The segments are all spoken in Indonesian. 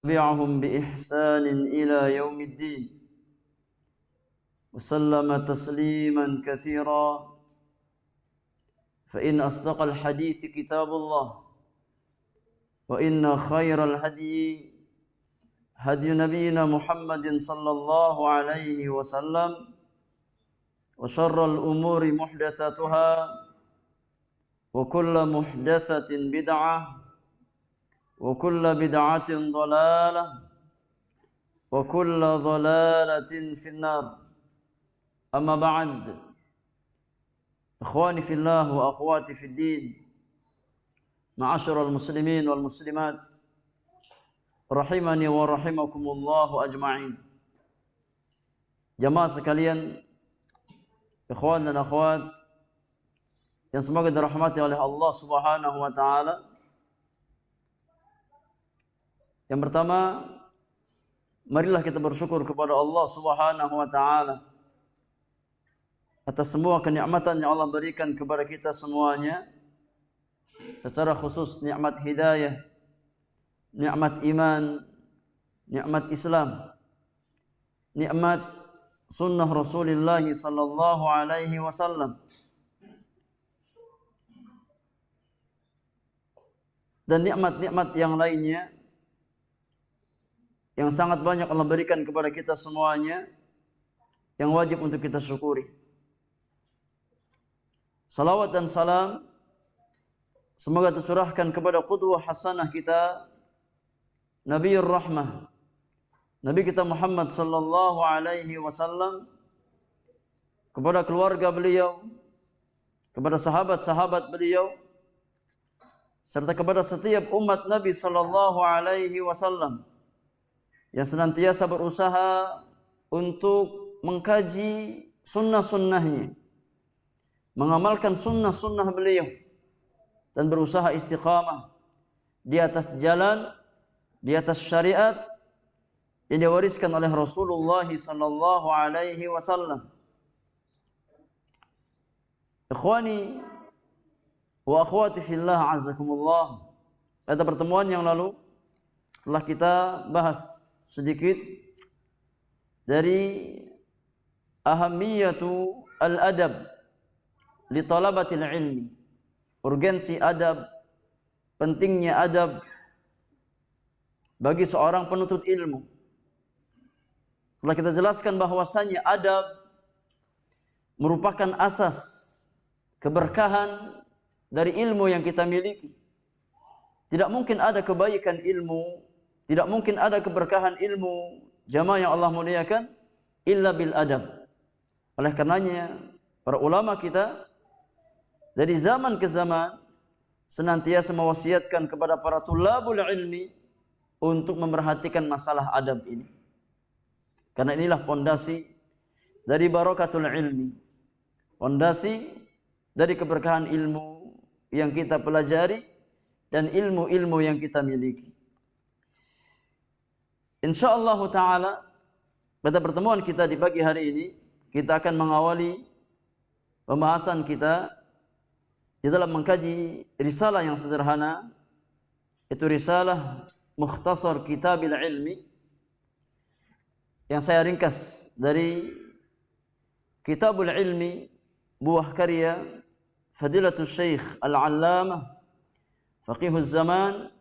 تبعهم بإحسان إلى يوم الدين وسلم تسليما كثيرا فإن أصدق الحديث كتاب الله وإن خير الهدي هدي نبينا محمد صلى الله عليه وسلم وشر الأمور محدثاتها وكل محدثة بدعة وكل بدعة ضلالة وكل ضلالة في النار. أما بعد، إخواني في الله وأخواتي في الدين، معاشر المسلمين والمسلمات rahimani wa rahimakumullah ajma'in. Jamaah sekalian, ikhwan dan akhwat yang semoga dirahmati oleh Allah Subhanahu wa taala. Yang pertama, marilah kita bersyukur kepada Allah Subhanahu wa taala atas semua kenikmatan yang Allah berikan kepada kita semuanya, secara khusus nikmat hidayah, nikmat iman, nikmat Islam, nikmat sunnah Rasulullah sallallahu alaihi wasallam, dan nikmat-nikmat yang lainnya yang sangat banyak Allah berikan kepada kita semuanya, yang wajib untuk kita syukuri. Salawat dan salam semoga tercurahkan kepada qudwah hasanah kita, Nabiur Rahmah, Nabi kita Muhammad sallallahu alaihi wasallam, kepada keluarga beliau, kepada sahabat-sahabat beliau, serta kepada setiap umat Nabi sallallahu alaihi wasallam yang senantiasa berusaha untuk mengkaji sunnah-sunnahnya, mengamalkan sunnah-sunnah beliau, dan berusaha istiqamah di atas jalan, di atas syariat yang diwariskan oleh Rasulullah sallallahu alaihi wasallam. Ikhwani wa akhwati fillah azakumullah, pada pertemuan yang lalu telah kita bahas sedikit dari ahamiyatu al-adab li talabatil ilmi, urgensi adab, pentingnya adab bagi seorang penuntut ilmu. Telah kita jelaskan bahwasanya adab merupakan asas keberkahan dari ilmu yang kita miliki. Tidak mungkin ada kebaikan ilmu, tidak mungkin ada keberkahan ilmu jamaah yang Allah muliakan illa bil adab. Oleh karenanya para ulama kita dari zaman ke zaman senantiasa mewasiatkan kepada para tulabul ilmi untuk memerhatikan masalah adab ini. Karena inilah pondasi dari barakatul ilmi, pondasi dari keberkahan ilmu yang kita pelajari dan ilmu-ilmu yang kita miliki. InsyaAllah ta'ala pada pertemuan kita di pagi hari ini, kita akan mengawali pembahasan kita di dalam mengkaji risalah yang sederhana, itu risalah Mukhtasar Kitabil Ilmi, yang saya ringkas dari Kitabul Ilmi, buah karya Fadilatul Syekh Al-Allamah Faqihuz Zaman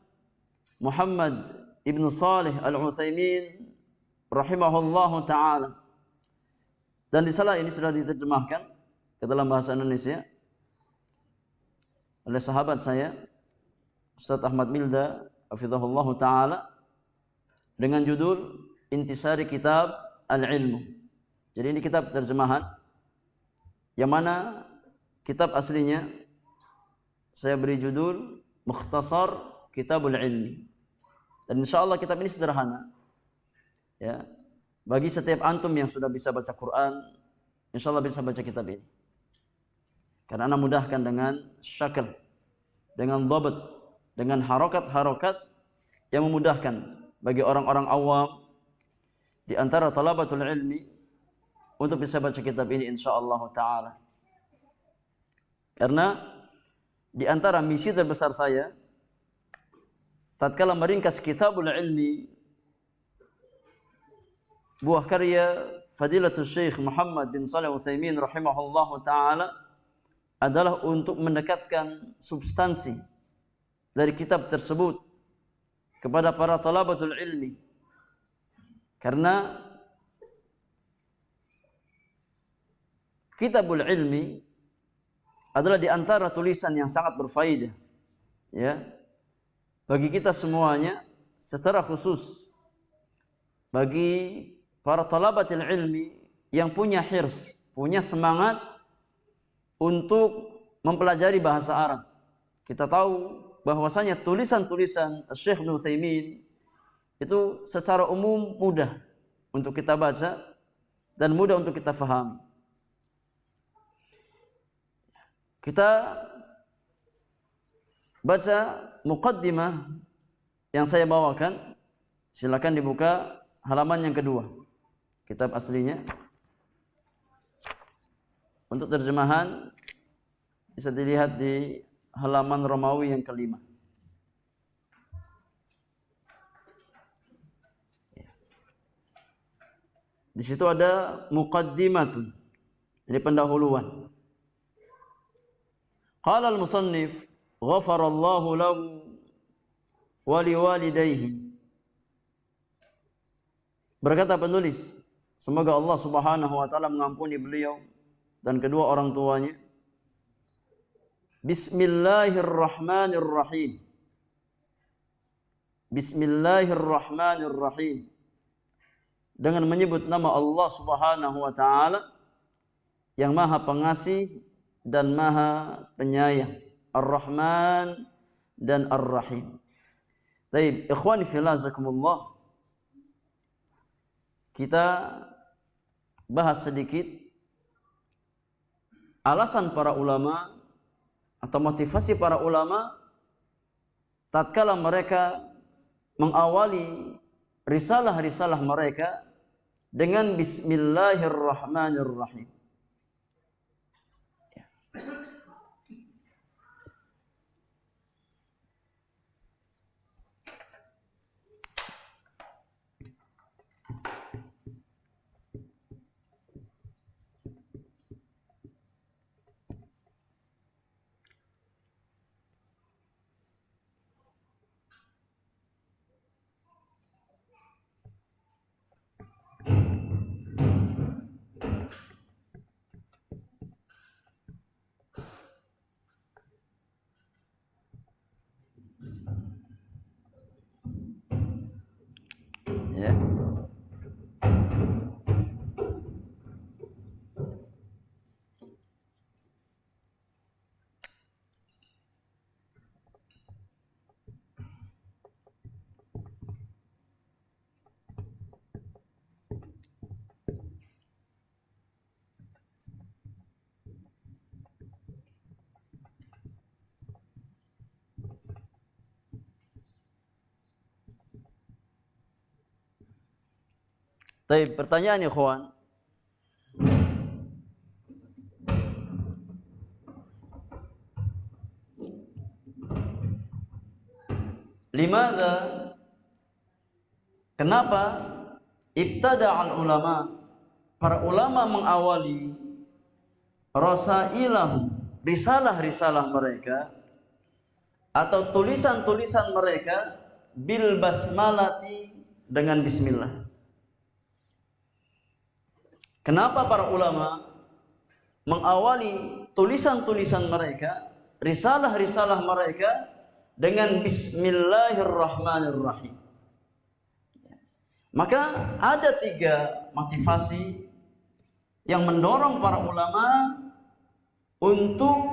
Muhammad Ibn Salih Al-Utsaimin rahimahullahu ta'ala. Dan risalah ini sudah diterjemahkan ke dalam bahasa Indonesia oleh sahabat saya Ustaz Ahmad Milda hafizahullahu ta'ala dengan judul Intisari Kitab Al-Ilmu. Jadi ini kitab terjemahan, yang mana kitab aslinya saya beri judul Mukhtasar Kitabul Ilmi. Dan insyaallah kitab ini sederhana, ya, bagi setiap antum yang sudah bisa baca Quran, insyaallah bisa baca kitab ini. Karena ana mudahkan dengan syakl, dengan dhabt, dengan harokat-harokat yang memudahkan bagi orang-orang awam di antara talabatul ilmi untuk bisa baca kitab ini insyaallah ta'ala. Karena di antara misi terbesar saya tatkala meringkas kitabul ilmi buah karya Fadilatul Syekh Muhammad bin Shalih Al-Utsaimin rahimahullahu taala adalah untuk mendekatkan substansi dari kitab tersebut kepada para talabatul ilmi. Karena kitabul ilmi adalah di antara tulisan yang sangat berfaedah, ya, bagi kita semuanya, secara khusus bagi para talabatul ilmi yang punya hirs, punya semangat untuk mempelajari bahasa Arab. Kita tahu bahwasanya tulisan-tulisan Syekh Ibnu Utsaimin itu secara umum mudah untuk kita baca dan mudah untuk kita fahami. Kita baca muqaddimah yang saya bawakan. Silakan dibuka halaman yang kedua, kitab aslinya. Untuk terjemahan bisa dilihat di halaman Romawi yang kelima. Di situ ada muqaddimatun, jadi pendahuluan. Qala al-musannif ghafarallahu lahu wa liwalidayhi. Berkata penulis, semoga Allah Subhanahu wa taala mengampuni beliau dan kedua orang tuanya. Bismillahirrahmanirrahim. Bismillahirrahmanirrahim. Dengan menyebut nama Allah Subhanahu wa taala yang Maha Pengasih dan Maha Penyayang, Ar-Rahman dan Ar-Rahim. Baik, ikhwani fillah, jazakumullah. Kita bahas sedikit alasan para ulama atau motivasi para ulama tatkala mereka mengawali risalah-risalah mereka dengan Bismillahirrahmanirrahim. Ya. Baik, pertanyaan ikhwan. Limadha? Kenapa ibtada'al ulama? Para ulama mengawali rasailah, risalah-risalah mereka atau tulisan-tulisan mereka bil basmalati, dengan bismillah. Kenapa para ulama mengawali tulisan-tulisan mereka, risalah-risalah mereka dengan Bismillahirrahmanirrahim? Maka ada 3 motivasi yang mendorong para ulama untuk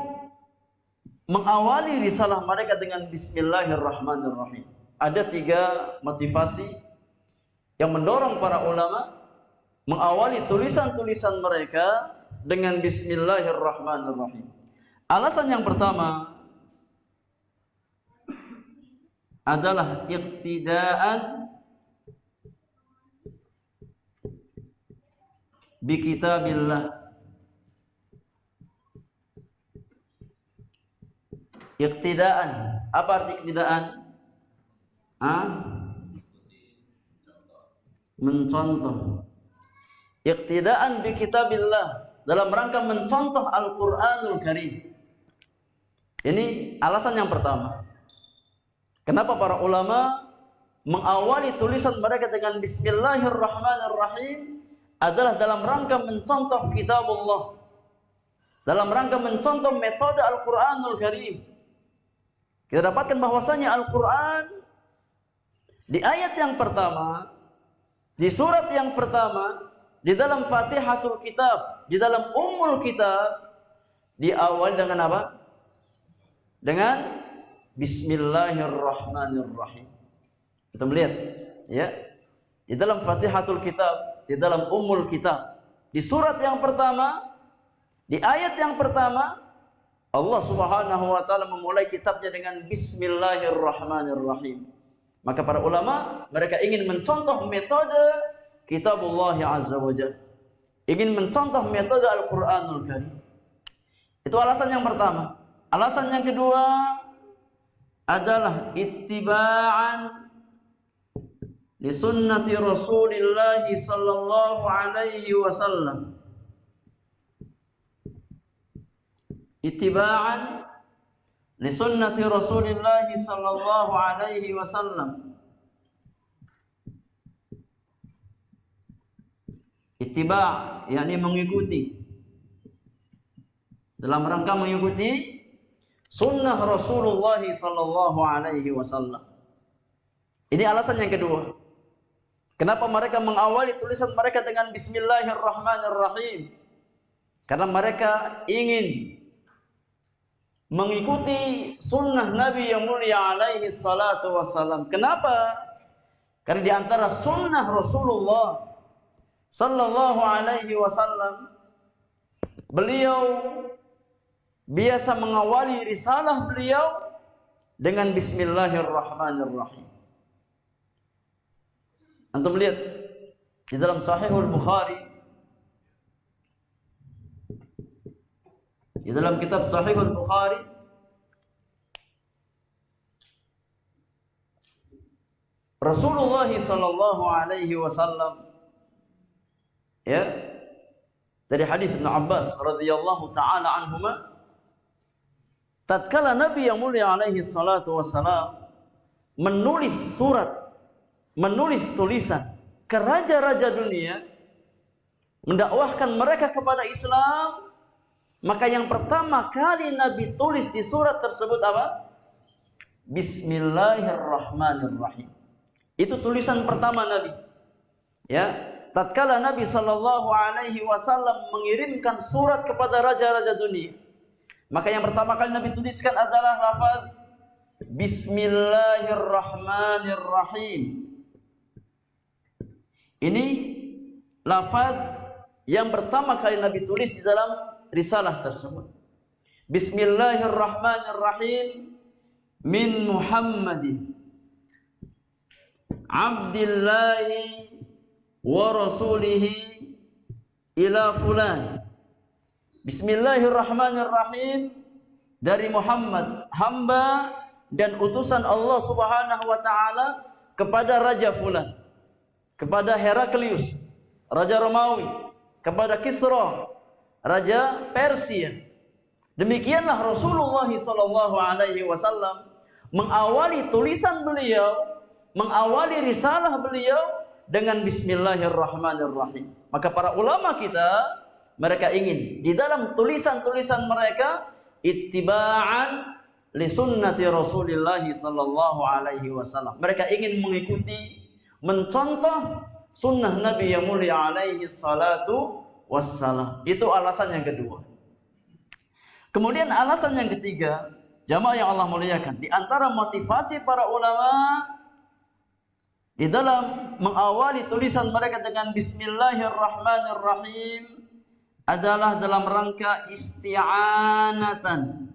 mengawali risalah mereka dengan Bismillahirrahmanirrahim. Ada 3 motivasi yang mendorong para ulama mengawali tulisan-tulisan mereka dengan Bismillahirrahmanirrahim. Alasan yang pertama adalah iqtidaan bi kitabillah. Iqtidaan, apa arti iqtidaan? Mencontoh. iqtidaan bi kitabillah, dalam rangka mencontoh Al-Qur'anul Karim. Ini alasan yang pertama. Kenapa para ulama mengawali tulisan mereka dengan Bismillahirrahmanirrahim adalah dalam rangka mencontoh kitabullah, dalam rangka mencontoh metode Al-Qur'anul Karim. Kita dapatkan bahwasanya Al-Qur'an di ayat yang pertama, di surat yang pertama, di dalam Fatihatul Kitab, di dalam Ummul Kitab, diawali dengan apa? Dengan Bismillahirrahmanirrahim. Kita melihat, ya, di dalam Fatihatul Kitab, di dalam Ummul Kitab, di surat yang pertama, di ayat yang pertama, Allah Subhanahu wa taala memulai kitabnya dengan Bismillahirrahmanirrahim. Maka para ulama mereka ingin mencontoh metode Kitabullah Azza wa Jalla, ingin mencontoh metode Al-Qur'anul Karim. Itu alasan yang pertama. Alasan yang kedua adalah ittiba'an li sunnati Rasulillah sallallahu alaihi wasallam. Ittiba'an li sunnati Rasulillah sallallahu alaihi wasallam. Ittiba' yakni mengikuti, dalam rangka mengikuti sunnah Rasulullah sallallahu alaihi wasallam. Ini alasan yang kedua. Kenapa mereka mengawali tulisan mereka dengan Bismillahirrahmanirrahim? Karena mereka ingin mengikuti sunnah Nabi yang mulia alaihi salatu wassalam. Kenapa? Karena di antara sunnah Rasulullah sallallahu alaihi wasallam, beliau biasa mengawali risalah beliau dengan Bismillahirrahmanirrahim. Antum lihat di dalam Sahihul Bukhari, di dalam kitab Sahihul Bukhari, Rasulullah sallallahu alaihi wasallam, ya, dari hadis Ibnu Abbas radhiyallahu taala anhuma, tatkala Nabi yang mulia alaihi salatu wassalam menulis surat, menulis tulisan ke raja-raja dunia, mendakwahkan mereka kepada Islam, maka yang pertama kali Nabi tulis di surat tersebut apa? Bismillahirrahmanirrahim. Itu tulisan pertama Nabi. Ya, tatkala Nabi sallallahu alaihi wasallam mengirimkan surat kepada raja-raja dunia, maka yang pertama kali Nabi tuliskan adalah lafaz Bismillahirrahmanirrahim. Ini lafaz yang pertama kali Nabi tulis di dalam risalah tersebut. Bismillahirrahmanirrahim min Muhammadin Abdillahi wa rasulihi ila fulan. Bismillahirrahmanirrahim dari Muhammad, hamba dan utusan Allah Subhanahu wa taala kepada Raja fulan, kepada Heraklius, Raja Romawi, kepada Kisra, Raja Persia. Demikianlah Rasulullah sallallahu alaihi wasallam mengawali tulisan beliau, mengawali risalah beliau dengan Bismillahirrahmanirrahim. Maka para ulama kita, mereka ingin di dalam tulisan-tulisan mereka ittiba'an li sunnati Rasulillah sallallahu alaihi wasallam. Mereka ingin mengikuti, mencontoh sunnah Nabi yang mulia alaihi salatu wassalam. Itu alasan yang kedua. Kemudian alasan yang ketiga, jamaah yang Allah muliakan, di antara motivasi para ulama di dalam mengawali tulisan mereka dengan Bismillahirrahmanirrahim adalah dalam rangka isti'anatan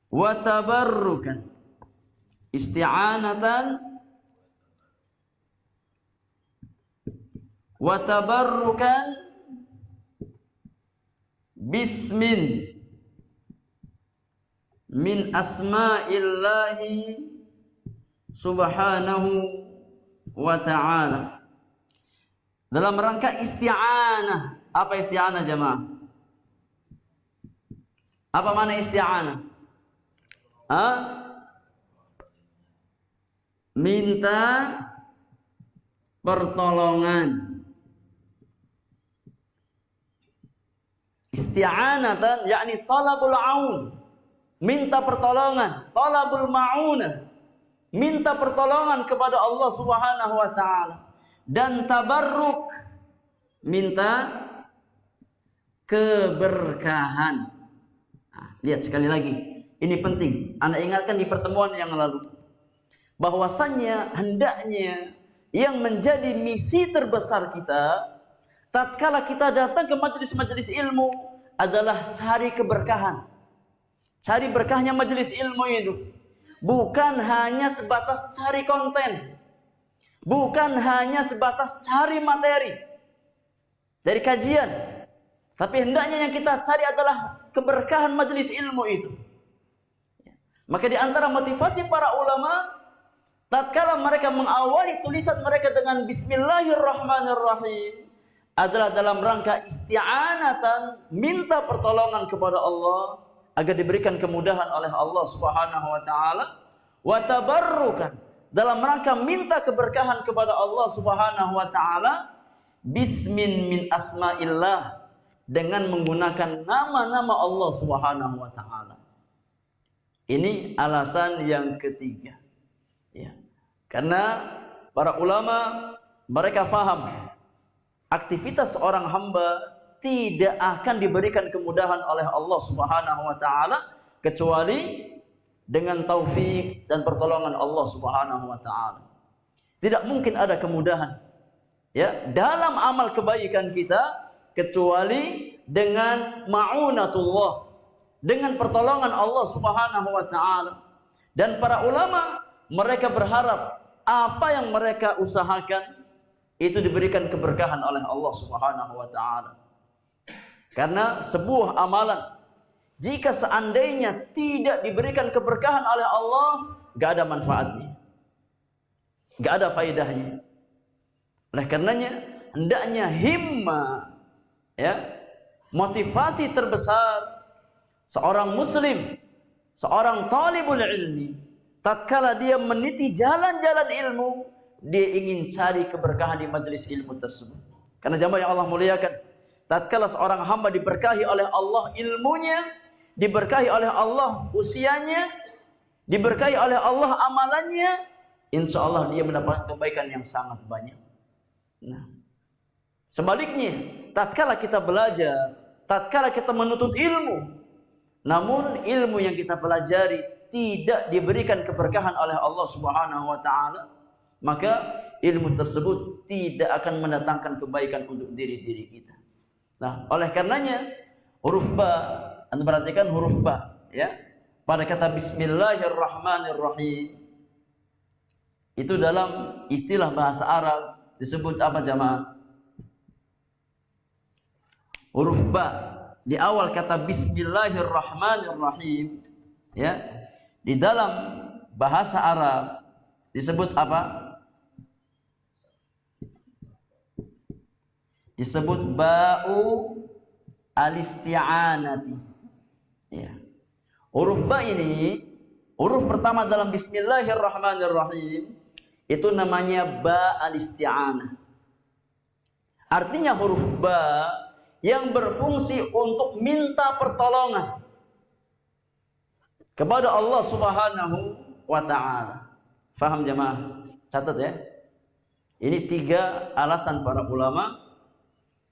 wa tabarrukan. Isti'anatan wa tabarrukan bismin min asma'illahi subhanahu wa ta'ala. dalam rangka isti'anah. Apa isti'anah jemaah? Apa mana isti'anah? Minta pertolongan. Isti'anatan yakni talabul aun. Minta pertolongan, talabul ma'unah. Minta pertolongan kepada Allah Subhanahu wa taala. Dan tabarruk, minta keberkahan. Nah, lihat sekali lagi, ini penting. Anda ingatkan di pertemuan yang lalu, bahwasannya hendaknya yang menjadi misi terbesar kita tatkala kita datang ke majelis-majelis ilmu adalah cari keberkahan. Cari berkahnya majelis ilmu itu. Bukan hanya sebatas cari konten. Bukan hanya sebatas cari materi dari kajian. Tapi hendaknya yang kita cari adalah keberkahan majelis ilmu itu. Maka di antara motivasi para ulama, tatkala mereka mengawali tulisan mereka dengan Bismillahirrahmanirrahim, adalah dalam rangka isti'anatan, minta pertolongan kepada Allah agar diberikan kemudahan oleh Allah Subhanahu wa taala, wa tabarrukan, dalam rangka minta keberkahan kepada Allah Subhanahu wa taala, bismin min asma'illah, dengan menggunakan nama-nama Allah Subhanahu wa taala. Ini alasan yang ketiga. Ya. Karena para ulama mereka faham aktivitas seorang hamba tidak akan diberikan kemudahan oleh Allah Subhanahu wa taala kecuali dengan taufik dan pertolongan Allah Subhanahu wa taala. Tidak mungkin ada kemudahan ya dalam amal kebaikan kita kecuali dengan ma'unatullah, dengan pertolongan Allah Subhanahu wa taala. Dan para ulama mereka berharap apa yang mereka usahakan itu diberikan keberkahan oleh Allah Subhanahu wa taala. Karena sebuah amalan jika seandainya tidak diberikan keberkahan oleh Allah, gak ada manfaatnya, gak ada faedahnya. Oleh karenanya hendaknya himmah, ya, motivasi terbesar seorang muslim, seorang talibul ilmi, tatkala dia meniti jalan-jalan ilmu, dia ingin cari keberkahan di majelis ilmu tersebut. Karena jamaah yang Allah muliakan, tatkala seorang hamba diberkahi oleh Allah ilmunya, diberkahi oleh Allah usianya, diberkahi oleh Allah amalannya, insya Allah dia mendapat kebaikan yang sangat banyak. Nah, sebaliknya, tatkala kita belajar, tatkala kita menuntut ilmu, namun ilmu yang kita pelajari tidak diberikan keberkahan oleh Allah Subhanahu wa taala, maka ilmu tersebut tidak akan mendatangkan kebaikan untuk diri-diri kita. Nah, oleh karenanya huruf ba, Anda perhatikan huruf ba, ya, pada kata Bismillahirrahmanirrahim itu dalam istilah bahasa Arab disebut apa jamaah? Huruf ba di awal kata Bismillahirrahmanirrahim, ya, di dalam bahasa Arab disebut apa? Disebut ba'u al-isti'anati. Ya. Huruf ba ini, huruf pertama dalam Bismillahirrahmanirrahim, itu namanya ba al-isti'anah. Artinya huruf ba yang berfungsi untuk minta pertolongan kepada Allah Subhanahu wa ta'ala. Faham jemaah? Catat ya. Ini 3 alasan para ulama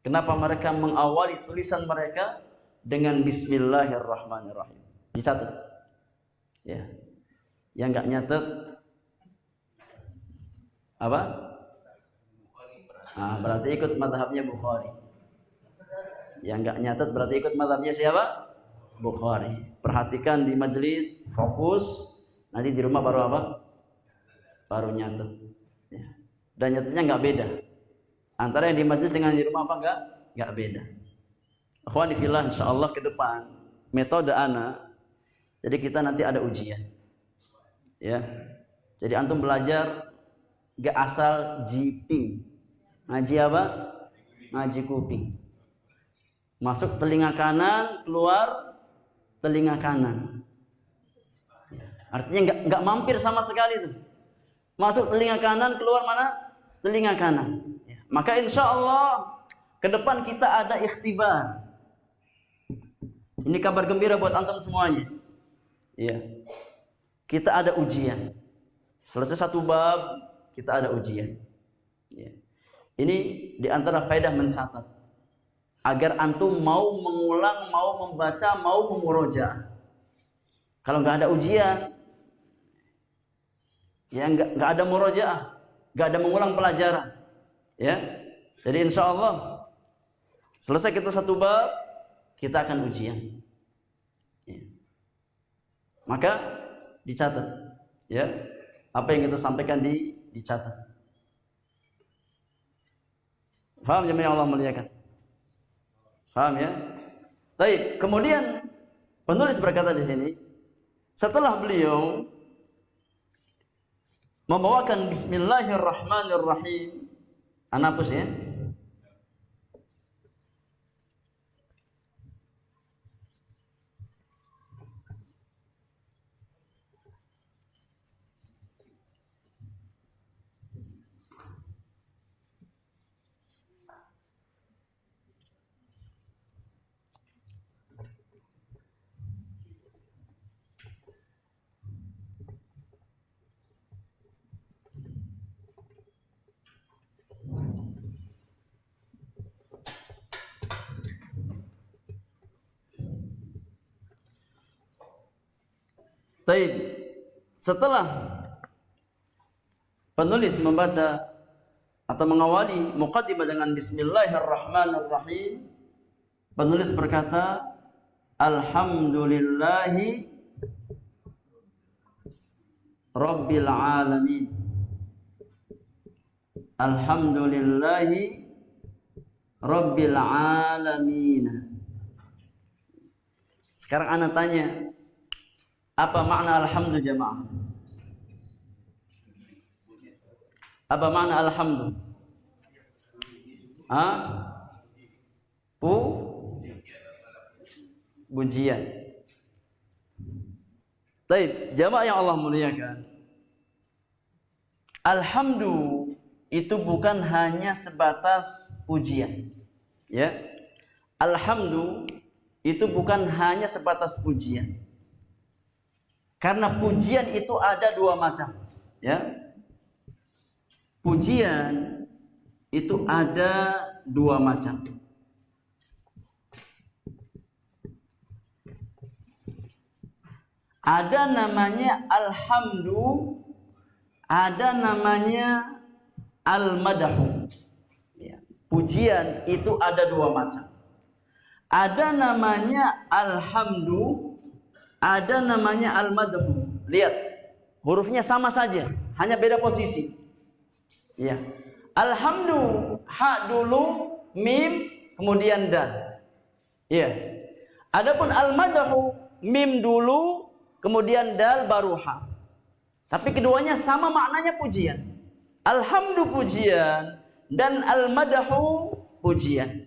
kenapa mereka mengawali tulisan mereka dengan Bismillahirrahmanirrahim. Dicatat. Ya. Yang enggak nyatet apa? Nah, berarti ikut mazhabnya Bukhari. Yang enggak nyatet berarti ikut mazhabnya siapa? Bukhari. Perhatikan di majelis, fokus. Nanti di rumah baru apa? Baru nyatet. Ya. Dan nyatetnya enggak beda. Antara yang di majelis dengan di rumah apa enggak beda. Akhwani fillah, insyaallah ke depan metode ana. Jadi kita nanti ada ujian. Ya. Jadi antum belajar enggak asal GP. Ngaji apa? Ngaji kuping. Masuk telinga kanan, keluar telinga kanan. Artinya nggak mampir sama sekali itu. Masuk telinga kanan, keluar mana? Telinga kanan. Maka insya Allah ke depan kita ada ikhtibar. Ini kabar gembira buat antum semuanya. Ya. Kita ada ujian. Selesai satu bab, kita ada ujian. Ya. Ini diantara faedah mencatat. Agar antum mau mengulang, mau membaca, mau memurojaah. Kalau nggak ada ujian, ya nggak ada murojaah, nggak ada mengulang pelajaran. Ya. Jadi insya Allah selesai kita satu bab, kita akan ujian. Ya. Maka dicatat. Ya. Apa yang kita sampaikan dicatat. Faham jemaah yang Allah muliakan? Faham ya? Baik, kemudian penulis berkata di sini, setelah beliau membawakan Bismillahirrahmanirrahim, hapus ya. Baik, setelah penulis membaca atau mengawali muqaddimah dengan Bismillahirrahmanirrahim, penulis berkata, Alhamdulillahi Rabbil Alamin. Alhamdulillahi Rabbil Alamin. Sekarang ana tanya, apa makna alhamdu jamaah? Apa makna alhamdu? Pujian. Baik, jamaah yang Allah muliakan. Alhamdu itu bukan hanya sebatas pujian. Ya. Alhamdu itu bukan hanya sebatas pujian. Karena pujian itu ada dua macam, ya. Pujian itu ada dua macam. Ada namanya alhamdu, ada namanya al-madahu. Ya. Pujian itu ada dua macam. Ada namanya alhamdu, ada namanya al-madhu. Lihat, hurufnya sama saja, hanya beda posisi. Ya. Alhamdu, ha dulu, mim, kemudian dal. Ya. Adapun al-madhu, mim dulu, kemudian dal baru ha. Tapi keduanya sama maknanya pujian. Alhamdu pujian dan al-madhu pujian.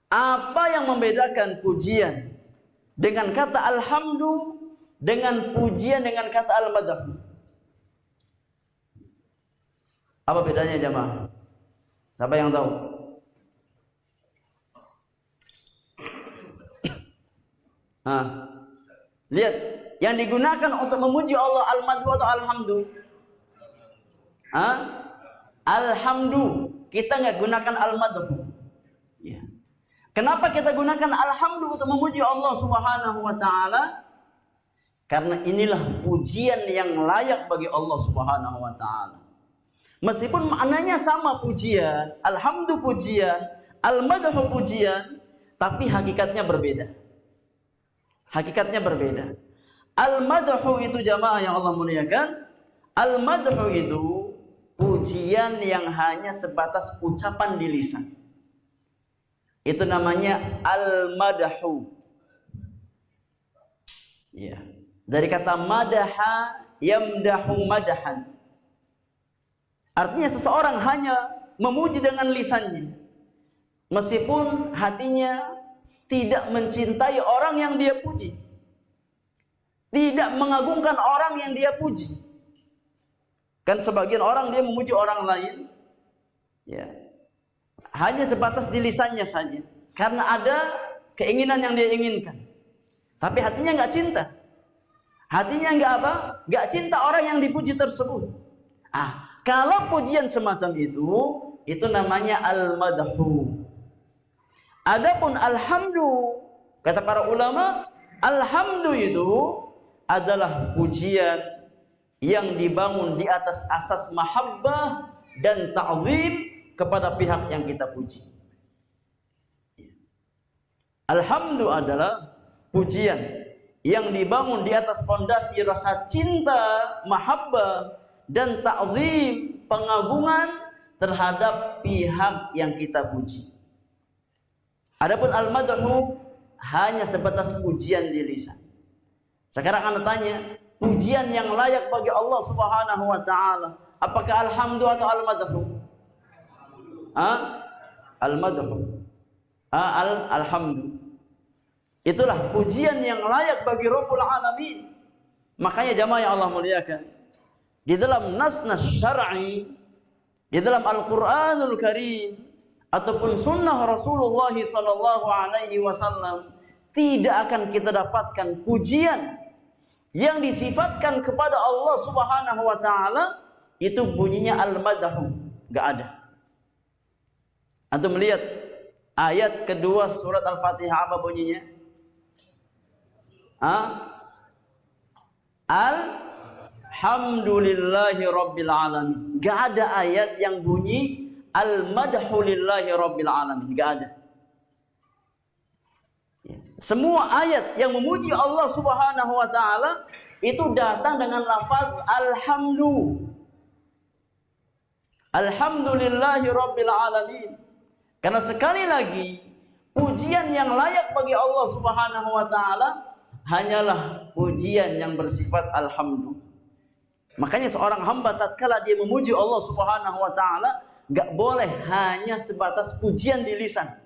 Apa yang membedakan pujian dengan kata alhamdu dengan pujian dengan kata al-madhu? Apa bedanya jemaah? Siapa yang tahu? Lihat, yang digunakan untuk memuji Allah al-madhu atau alhamdu? Alhamdu. Kita nggak gunakan al-madhu. Ya. Kenapa kita gunakan alhamdu untuk memuji Allah Subhanahu wa taala? Karena inilah pujian yang layak bagi Allah Subhanahu wa taala. Meskipun maknanya sama pujian, alhamdu pujian, al-madhu pujian, tapi hakikatnya berbeda. Hakikatnya berbeda. Al-madhu itu jamaah yang Allah muliakan, al-madhu itu pujian yang hanya sebatas ucapan di lisan. Itu namanya al-madahu. Ya. Dari kata madaha yamdahu madahan. Artinya seseorang hanya memuji dengan lisannya, meskipun hatinya tidak mencintai orang yang dia puji, tidak mengagungkan orang yang dia puji. Kan sebagian orang dia memuji orang lain, ya, hanya sebatas di lisannya saja, karena ada keinginan yang dia inginkan, tapi hatinya nggak cinta. Hatinya nggak apa? Nggak cinta orang yang dipuji tersebut. Kalau pujian semacam itu namanya al-madhu. Adapun alhamdu, kata para ulama, alhamdu itu adalah pujian yang dibangun di atas asas mahabbah dan ta'zim kepada pihak yang kita puji. Alhamdu adalah pujian yang dibangun di atas fondasi rasa cinta, mahabbah dan ta'zim, pengagungan terhadap pihak yang kita puji. Adapun al-madhu hanya sebatas pujian di lisan. Sekarang anda tanya, pujian yang layak bagi Allah Subhanahu wa taala, apakah alhamdu atau al-madhu? Al-madhu. Alhamdu. Itulah pujian yang layak bagi Rabbul Alamin. Makanya jamaah yang Allah muliakan, di dalam nas-nas syar'i, di dalam Al-Qur'anul Karim ataupun sunnah Rasulullah sallallahu alaihi wasallam, tidak akan kita dapatkan pujian yang disifatkan kepada Allah Subhanahu wa taala itu bunyinya al-madhu, enggak ada. Antum melihat ayat kedua surat Al-Fatihah apa bunyinya? Alhamdulillahi Rabbil Alamin. Gak ada ayat yang bunyi al-madhu lillahi Rabbil Alamin. Gak ada. Semua ayat yang memuji Allah Subhanahu wa taala itu datang dengan lafaz alhamdu. Alhamdulillahi Rabbil Alamin. Karena sekali lagi pujian yang layak bagi Allah Subhanahu wa taala hanyalah pujian yang bersifat alhamdu. Makanya seorang hamba tatkala dia memuji Allah Subhanahu wa taala, enggak boleh hanya sebatas pujian di lisan.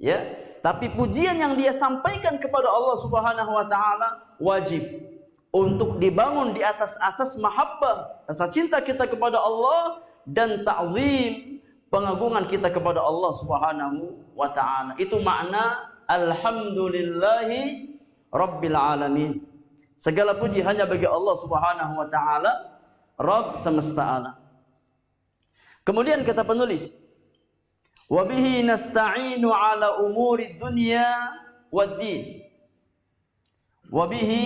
Ya, tapi pujian yang dia sampaikan kepada Allah Subhanahu wa taala wajib untuk dibangun di atas asas mahabbah, rasa cinta kita kepada Allah dan ta'zim, pengagungan kita kepada Allah Subhanahu wa taala. Itu makna alhamdulillahi Rabbil Alamin. Segala puji hanya bagi Allah Subhanahu wa taala, Rabb semesta alam. Kemudian kata penulis, wa bihi nasta'inu ala umuri dunya wad din. Wa bihi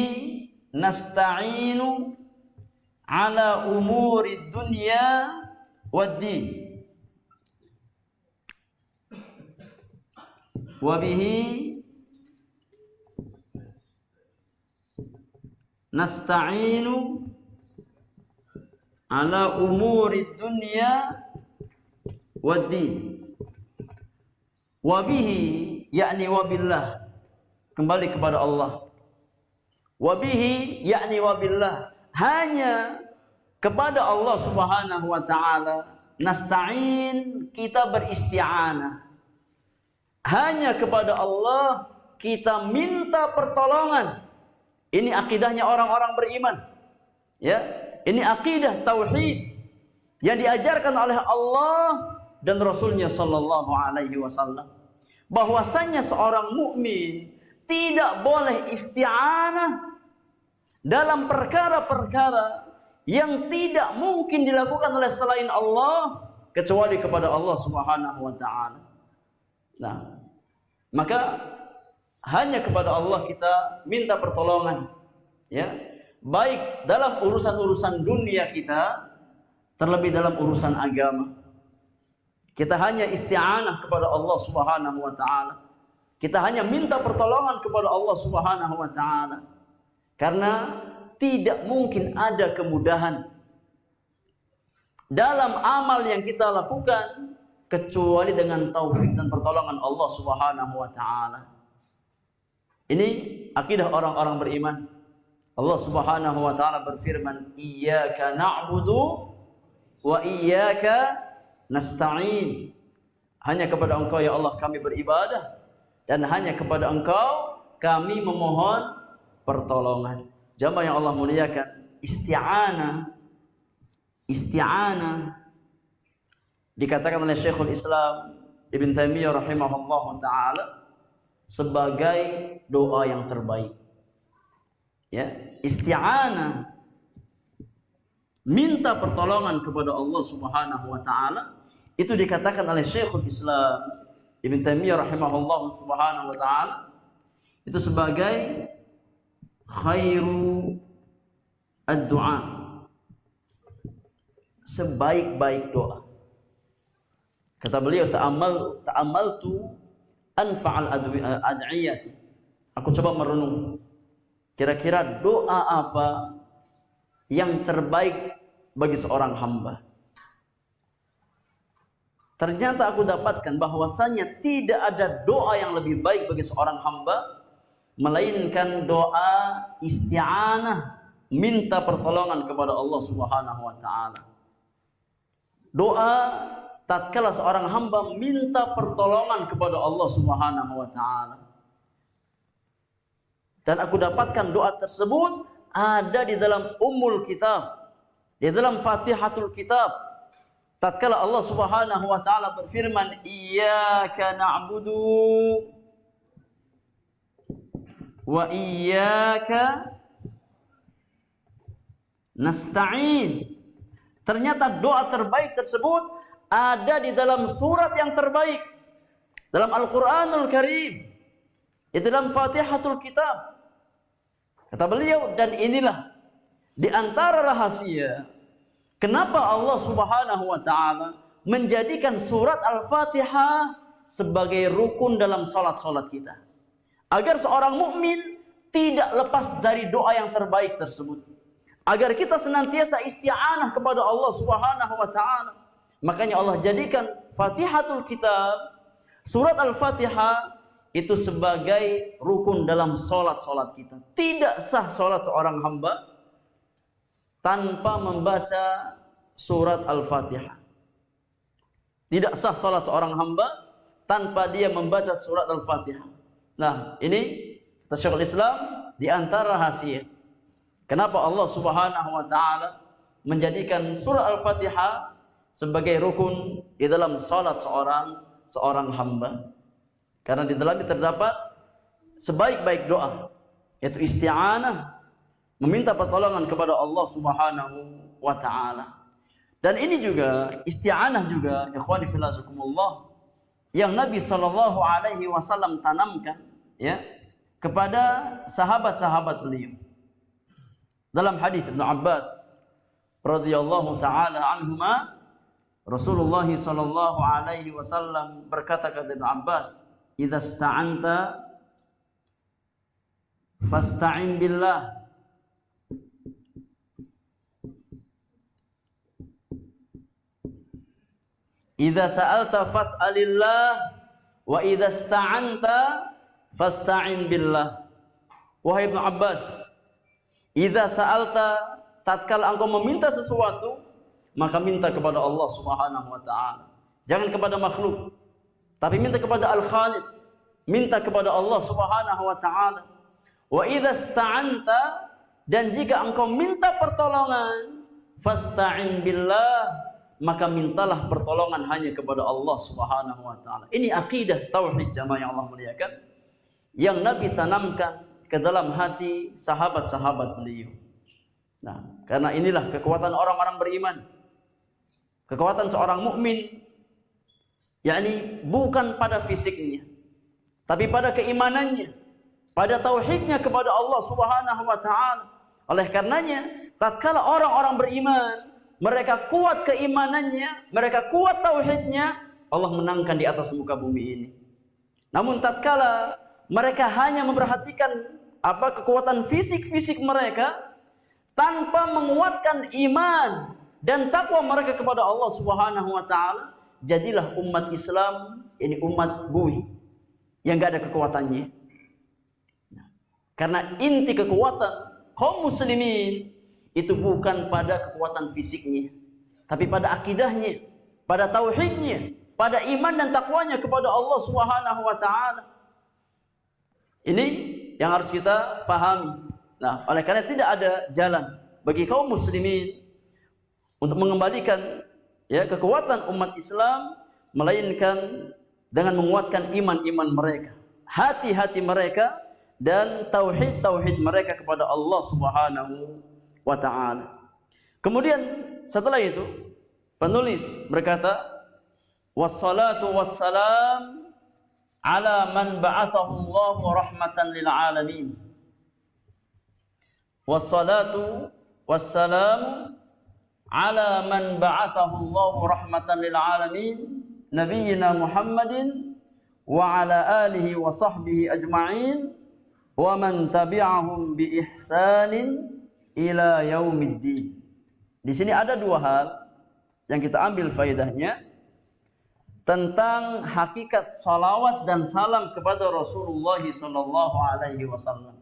nasta'inu ala umuri dunya wad din. Wa bihi nasta'inu ala umuri dunya wad din. Wa bihi yakni wabillah, kembali kepada Allah. Wa bihi yakni wabillah, hanya kepada Allah Subhanahu wa taala nasta'in, kita beristi'anah. Hanya kepada Allah kita minta pertolongan. Ini akidahnya orang-orang beriman. Ya, ini akidah tauhid yang diajarkan oleh Allah dan Rasulnya sallallahu alaihi wasallam. Bahwasanya seorang mukmin tidak boleh isti'anah dalam perkara-perkara yang tidak mungkin dilakukan oleh selain Allah kecuali kepada Allah Subhanahu wa taala. Nah, maka hanya kepada Allah kita minta pertolongan, ya, baik dalam urusan-urusan dunia kita, terlebih dalam urusan agama. Kita hanya isti'anah kepada Allah Subhanahu wa taala. Kita hanya minta pertolongan kepada Allah Subhanahu wa taala. Karena tidak mungkin ada kemudahan dalam amal yang kita lakukan kecuali dengan taufik dan pertolongan Allah Subhanahu wa taala. Ini akidah orang-orang beriman. Allah Subhanahu wa taala berfirman, "Iyyaka na'budu wa iyyaka nasta'in. Hanya kepada Engkau ya Allah kami beribadah, dan hanya kepada Engkau kami memohon pertolongan. Jamaah yang Allah muliakan, isti'anah dikatakan oleh Syekhul Islam Ibn Taimiyah rahimahullah ta'ala sebagai doa yang terbaik. Ya, isti'anah, minta pertolongan kepada Allah Subhanahu wa taala, itu dikatakan oleh Syekhul Islam Ibn Taimiyah rahimahullah subhanahu wa ta'ala itu sebagai khairu ad-du'a, sebaik-baik doa. Kata beliau, ta'ammaltu anfa'al ad'iyati. Aku coba merenung, kira-kira doa apa yang terbaik bagi seorang hamba. Ternyata aku dapatkan bahwasanya tidak ada doa yang lebih baik bagi seorang hamba melainkan doa isti'anah, minta pertolongan kepada Allah Subhanahu wa taala. Doa tatkala seorang hamba minta pertolongan kepada Allah Subhanahu wa taala. Dan aku dapatkan doa tersebut ada di dalam Ummul Kitab, di dalam Fatihatul Kitab. Tatkala Allah Subhanahu wa taala berfirman, "Iyyaka na'budu wa iyyaka nasta'in." Ternyata doa terbaik tersebut ada di dalam surat yang terbaik, dalam Al-Qur'anul Karim, di dalam Fatihatul Kitab. Kata beliau, dan inilah di antara rahasia kenapa Allah Subhanahu wa taala menjadikan surat Al-Fatihah sebagai rukun dalam salat-salat kita. Agar seorang mukmin tidak lepas dari doa yang terbaik tersebut. Agar kita senantiasa isti'anah kepada Allah Subhanahu wa taala. Makanya Allah jadikan Fatihatul Kitab, surat Al-Fatihah itu sebagai rukun dalam salat-salat kita. Tidak sah salat seorang hamba tanpa membaca surat Al-Fatihah. Tidak sah salat seorang hamba tanpa dia membaca surat Al-Fatihah. Nah, ini kata Syekhul Islam di antara rahasia kenapa Allah Subhanahu wa taala menjadikan surat Al-Fatihah sebagai rukun di dalam salat seorang hamba. Karena di dalamnya terdapat sebaik-baik doa, yaitu isti'anah, meminta pertolongan kepada Allah Subhanahu wa taala. Dan ini juga isti'anah juga, ikhwani fillah azakumullah, yang Nabi sallallahu alaihi wasallam tanamkan ya kepada sahabat-sahabat beliau. Dalam hadis Ibnu Abbas radhiyallahu taala anhuma, Rasulullah sallallahu alaihi wasallam berkata kepada Ibnu Abbas, "Idza sta'anta fasta'in billah." Idza sa'alta fas'alillah wa idza sta'anta fasta'in billah. Wahai Ibnu Abbas, idza sa'alta, tatkala engkau meminta sesuatu, maka minta kepada Allah Subhanahu wa taala. Jangan kepada makhluk, tapi minta kepada Al-Khaliq, minta kepada Allah Subhanahu wa taala. Wa idza sta'anta, dan jika engkau minta pertolongan, fasta'in billah, maka mintalah pertolongan hanya kepada Allah Subhanahu wa taala. Ini akidah tauhid jamaah yang Allah muliakan, yang Nabi tanamkan ke dalam hati sahabat-sahabat beliau. Nah, karena inilah kekuatan orang-orang beriman. Kekuatan seorang mukmin, yakni bukan pada fisiknya, tapi pada keimanannya, pada tauhidnya kepada Allah Subhanahu wa taala. Oleh karenanya, tatkala orang-orang beriman, mereka kuat keimanannya, mereka kuat tauhidnya, Allah menangkan di atas muka bumi ini. Namun tatkala mereka hanya memperhatikan kekuatan fisik-fisik mereka tanpa menguatkan iman dan takwa mereka kepada Allah Subhanahu wa taala, jadilah umat Islam ini umat bui yang enggak ada kekuatannya. Karena inti kekuatan kaum muslimin itu bukan pada kekuatan fisiknya, tapi pada akidahnya, pada tauhidnya, pada iman dan takwanya kepada Allah Subhanahu wa taala. Ini yang harus kita pahami. Nah, oleh karena tidak ada jalan bagi kaum muslimin untuk mengembalikan kekuatan umat Islam melainkan dengan menguatkan iman-iman mereka, hati-hati mereka dan tauhid mereka kepada Allah Subhanahu wa taala. Kemudian setelah itu penulis berkata, wassalatu wassalam ala man ba'athahu Allahu rahmatan lil alamin. Wassalatu wassalam ala man ba'athahu Allahu rahmatan lil alamin, nabiyyina Muhammadin wa ala alihi wa sahbihi ajma'in wa man tabi'ahum bi ihsanin ila yaumiddin. Di sini ada dua hal yang kita ambil faedahnya tentang hakikat salawat dan salam kepada Rasulullah sallallahu alaihi wasallam.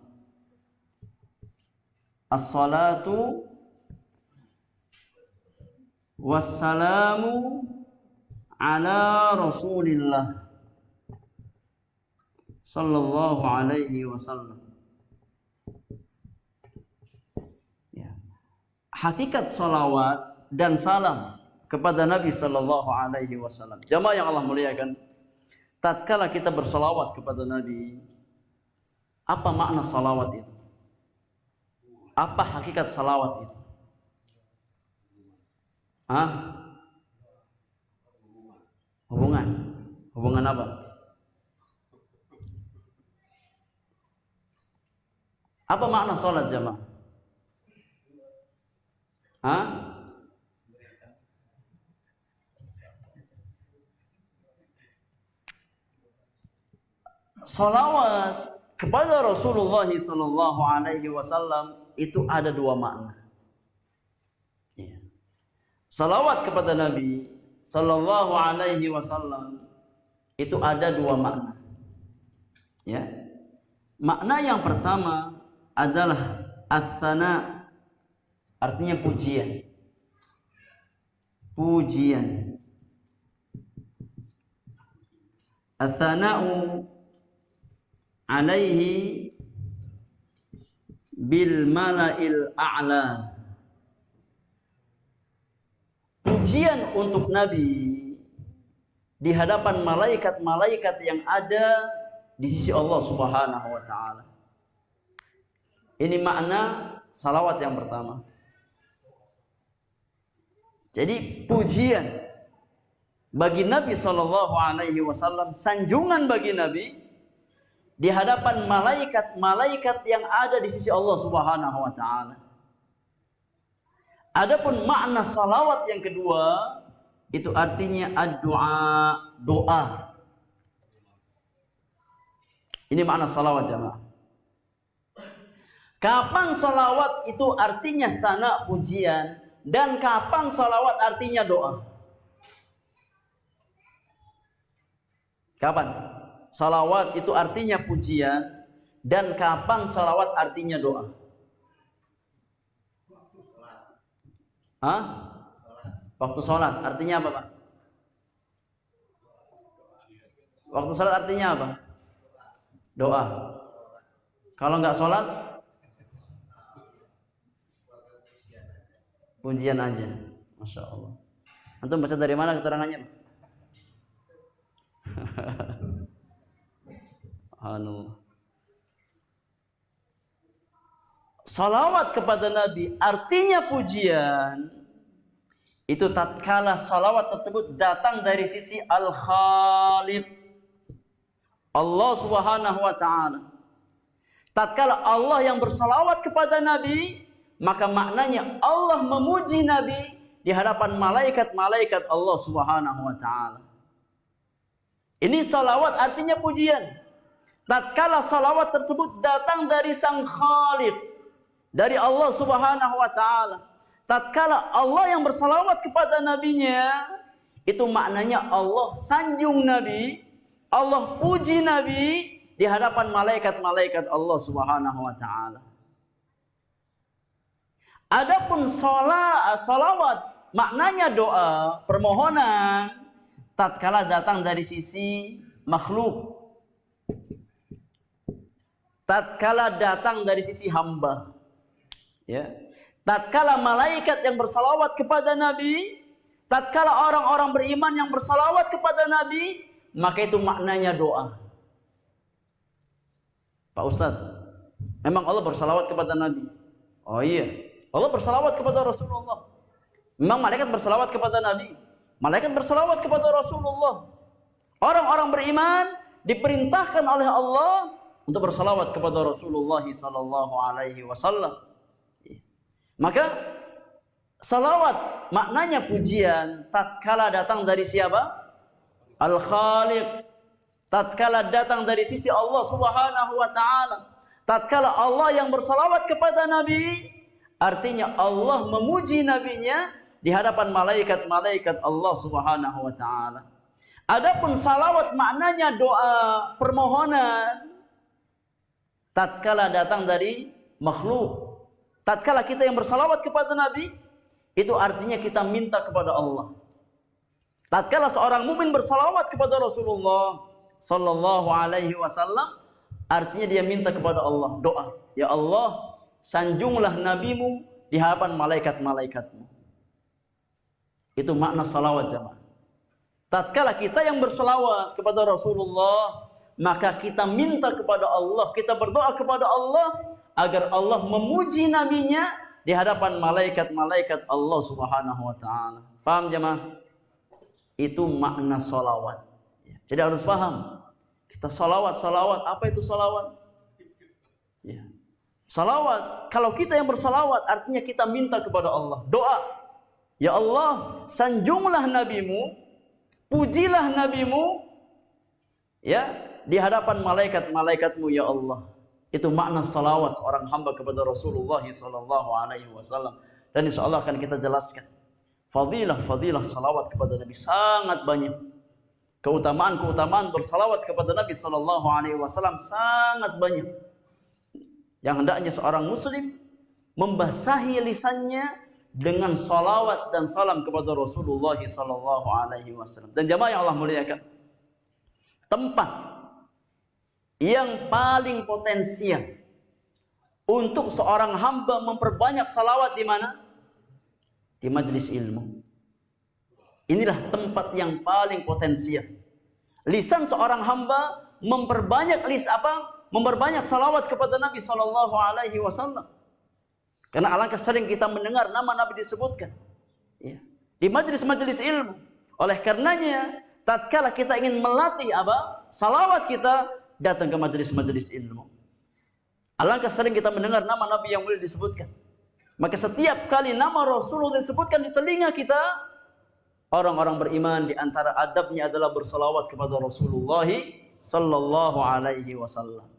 As-salatu wassalamu ala Rasulillah sallallahu alaihi wasallam. Hakikat salawat dan salam kepada Nabi sallallahu alaihi wasallam. Jamaah yang Allah muliakan, tatkala kita bersalawat kepada Nabi, apa makna salawat itu? Apa hakikat salawat itu? Hubungan apa? Apa makna salat jamaah? Salawat kepada Rasulullah sallallahu alaihi wasallam itu ada dua makna. Salawat kepada Nabi sallallahu alaihi wasallam itu ada dua makna. Makna yang pertama adalah ats-tsana, artinya pujian. Pujian. Ats-tsana'u alaihi bil mala'il a'la. Pujian untuk Nabi di hadapan malaikat-malaikat yang ada di sisi Allah Subhanahu wa taala. Ini makna salawat yang pertama. Jadi pujian bagi Nabi sallallahu alaihi wasallam, sanjungan bagi Nabi di hadapan malaikat-malaikat yang ada di sisi Allah Subhanahu wa taala. Adapun makna salawat yang kedua itu artinya ad-du'a, doa. Ini makna salawat jemaah. Kapan salawat itu artinya tsana, pujian, dan kapan salawat artinya doa? Kapan salawat itu artinya pujian dan kapan salawat artinya doa? Waktu sholat artinya apa, Pak? Waktu sholat artinya apa? Doa. Kalau nggak sholat, pujian aja. Masya Allah. Antum baca dari mana keterangannya? Salawat kepada Nabi artinya pujian. Itu tatkala salawat tersebut datang dari sisi Al-Khaliq, Allah Subhanahu wa taala. Tatkala Allah yang bersalawat kepada Nabi, maka maknanya Allah memuji Nabi di hadapan malaikat-malaikat Allah Subhanahu wa taala. Ini salawat artinya pujian. Tatkala salawat tersebut datang dari Sang Khaliq, dari Allah Subhanahu wa taala. Tatkala Allah yang bersalawat kepada nabinya, itu maknanya Allah sanjung Nabi, Allah puji Nabi di hadapan malaikat-malaikat Allah Subhanahu wa taala. Adapun salawat Maknanya doa, permohonan tatkala datang dari sisi makhluk, tatkala datang dari sisi hamba, ya. Tatkala malaikat yang bersalawat kepada Nabi, tatkala orang-orang beriman yang bersalawat kepada Nabi, maka itu maknanya doa. Pak Ustadz, memang Allah bersalawat kepada Nabi? Oh iya, Allah bersalawat kepada Rasulullah. Memang malaikat bersalawat kepada Nabi? Malaikat bersalawat kepada Rasulullah. Orang-orang beriman diperintahkan oleh Allah untuk bersalawat kepada Rasulullah sallallahu alaihi wasallam. Maka salawat maknanya pujian tatkala datang dari siapa? Al-Khaliq. Tatkala datang dari sisi Allah Subhanahu wa taala. Tatkala Allah yang bersalawat kepada Nabi, artinya Allah memuji nabinya di hadapan malaikat-malaikat Allah Subhanahu wa taala. Adapun salawat maknanya doa, permohonan tatkala datang dari makhluk. Tatkala kita yang bersalawat kepada Nabi, itu artinya kita minta kepada Allah. Tatkala seorang mukmin bersalawat kepada Rasulullah sallallahu alaihi wasallam, artinya dia minta kepada Allah, doa. Ya Allah, sanjunglah nabimu di hadapan malaikat-malaikatmu. Itu makna salawat jemaah. Tatkala kita yang bersalawat kepada Rasulullah, maka kita minta kepada Allah, kita berdoa kepada Allah agar Allah memuji nabinya di hadapan malaikat-malaikat Allah Subhanahu wa taala. Paham jemaah? Itu makna salawat. Jadi harus paham. Kita salawat, apa itu salawat? Ya. Salawat, kalau kita yang bersalawat artinya kita minta kepada Allah, doa. Ya Allah, sanjunglah nabimu, pujilah nabimu ya di hadapan malaikat-malaikatmu ya Allah. Itu makna salawat seorang hamba kepada Rasulullah sallallahu alaihi wasallam. Dan insyaallah akan kita jelaskan fadilah salawat kepada Nabi sangat banyak. Keutamaan bersalawat kepada Nabi sallallahu alaihi wasallam sangat banyak. Yang hendaknya seorang muslim membasahi lisannya dengan salawat dan salam kepada Rasulullah sallallahu alaihi wasallam. Dan jamaah yang Allah muliakan, tempat yang paling potensial untuk seorang hamba memperbanyak salawat di mana? Di majelis ilmu. Inilah tempat yang paling potensial. Lisan seorang hamba memperbanyak memperbanyak salawat kepada Nabi sallallahu alaihi wasallam. Karena alangkah sering kita mendengar nama Nabi disebutkan, ya, di majelis-majelis ilmu. Oleh karenanya, tatkala kita ingin melatih salawat kita, datang ke majelis-majelis ilmu. Alangkah sering kita mendengar nama Nabi yang mulia disebutkan. Maka setiap kali nama Rasulullah disebutkan di telinga kita, orang-orang beriman di antara adabnya adalah bersalawat kepada Rasulullah sallallahu alaihi wasallam.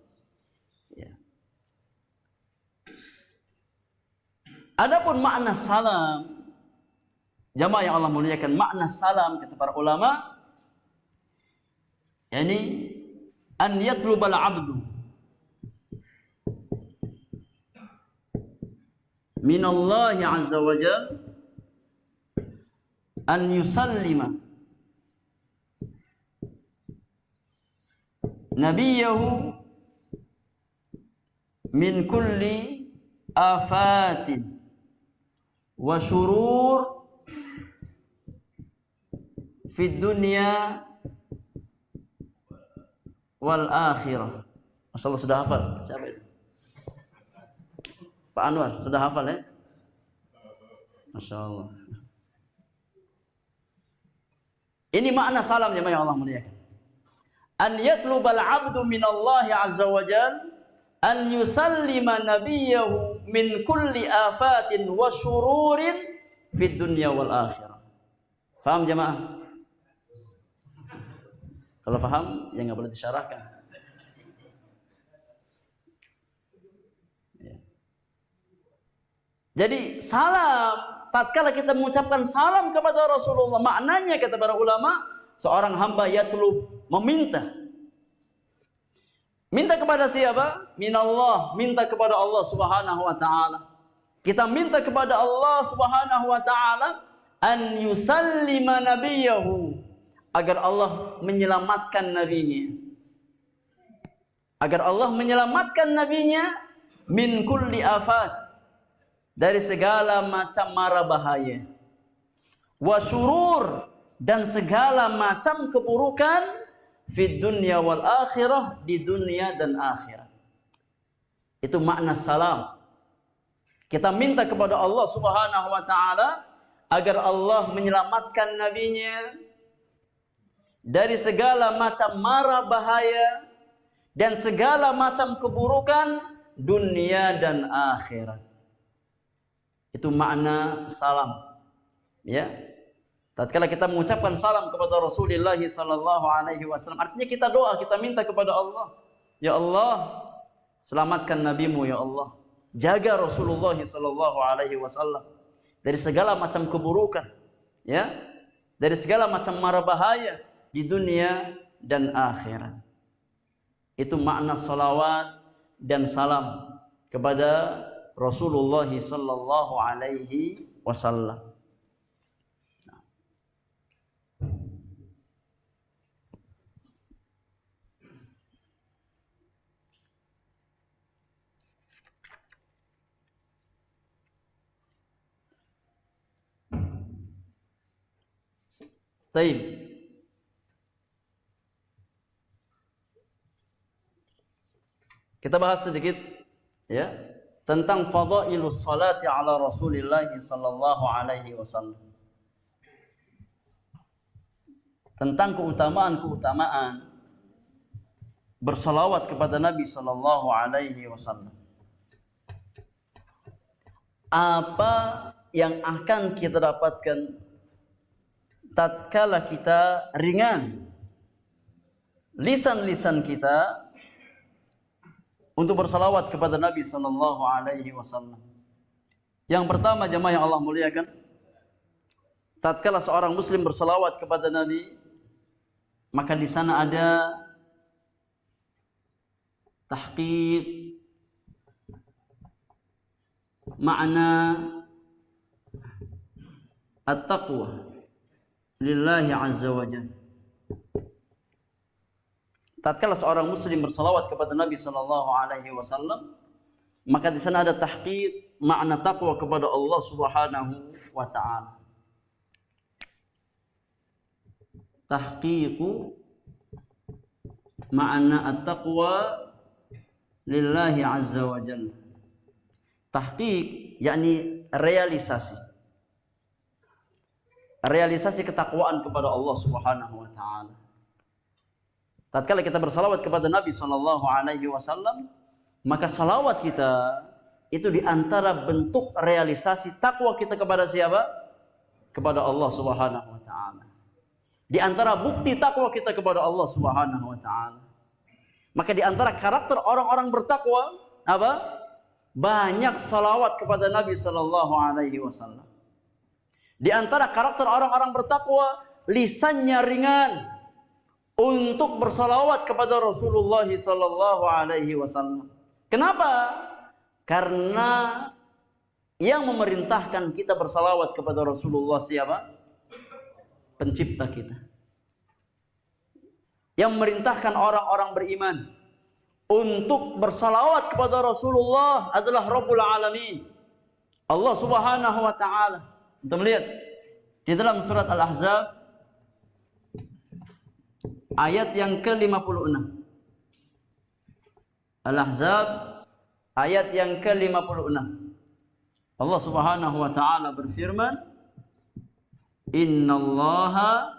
Ya. Adapun makna salam, jamaah yang Allah muliakan, makna salam kata para ulama, yakni an yatlubal abdu minallahi azza wa jalla an yusallima nabiyahu min kulli afatin wa syurur fid dunya wal akhirah. Masyaallah, sudah hafal? Siapa itu? Pak Anwar, sudah hafal ya? Masyaallah. Ini makna salam jemaah yang Allah muliakan. An yatlubal abdu minallahi azza wa jalla an yusallima nabiyahu min kulli afatin wa syururin fid dunya wal akhirah. Paham jemaah? Kalau paham, ya nggak boleh disyarahkan. Ya. Jadi salam, tatkala kita mengucapkan salam kepada Rasulullah, maknanya kata para ulama, seorang hamba yatlub, meminta. Minta kepada siapa? Minallah, minta kepada Allah Subhanahu wa taala. Kita minta kepada Allah Subhanahu wa taala an yusallima nabiyahu, agar Allah menyelamatkan nabinya. Agar Allah menyelamatkan nabinya min kulli afat, dari segala macam mara bahaya. Wa syurur, dan segala macam keburukan fid dunya wal akhirah, di dunia dan akhirat. Itu makna salam. Kita minta kepada Allah Subhanahu wa taala agar Allah menyelamatkan nabinya dari segala macam mara bahaya dan segala macam keburukan dunia dan akhirat. Itu makna salam. Ya. Tatkala kita mengucapkan salam kepada Rasulullah sallallahu alaihi wasallam, artinya kita doa, kita minta kepada Allah, ya Allah, selamatkan nabimu ya Allah. Jaga Rasulullah sallallahu alaihi wasallam dari segala macam keburukan, ya. Dari segala macam mara bahaya di dunia dan akhirat. Itu makna salawat dan salam kepada Rasulullah sallallahu alaihi wasallam. Baik. Kita bahas sedikit ya tentang fadailus salati ala Rasulillah sallallahu alaihi wasallam. Tentang keutamaan-keutamaan bersalawat kepada Nabi sallallahu alaihi wasallam. Apa yang akan kita dapatkan tatkala kita ringan lisan-lisan kita untuk bersalawat kepada Nabi sallallahu alaihi wasallam? Yang pertama, jemaah yang Allah muliakan, tatkala seorang muslim bersalawat kepada Nabi, maka di sana ada tahqiq makna at-taqwa lillahi azza wa jalla. Tatkala seorang muslim bersalawat kepada Nabi sallallahu alaihi wasallam, maka di sana ada tahqiq makna takwa kepada Allah Subhanahu wa taala. Tahqiqu makna at-taqwa lillahi azza wa jalla. Tahqiq yakni realisasi. Realisasi ketakwaan kepada Allah Subhanahu wa taala. Tatkala kita bersalawat kepada Nabi sallallahu alaihi wasallam, maka salawat kita itu di antara bentuk realisasi takwa kita kepada siapa? Kepada Allah Subhanahu wa taala. Di antara bukti takwa kita kepada Allah Subhanahu wa taala. Maka di antara karakter orang-orang bertakwa apa? Banyak salawat kepada Nabi sallallahu alaihi wasallam. Di antara karakter orang-orang bertakwa, lisannya ringan untuk bersalawat kepada Rasulullah sallallahu alaihi wasallam. Kenapa? Karena yang memerintahkan kita bersalawat kepada Rasulullah siapa? Pencipta kita. Yang memerintahkan orang-orang beriman untuk bersalawat kepada Rasulullah adalah Rabbul Alamin, Allah Subhanahu wa taala. Kita melihat di dalam surat Al-Ahzab ayat yang ke-56. Al-Ahzab ayat yang ke-56. Allah Subhanahu wa taala berfirman, "Innallaha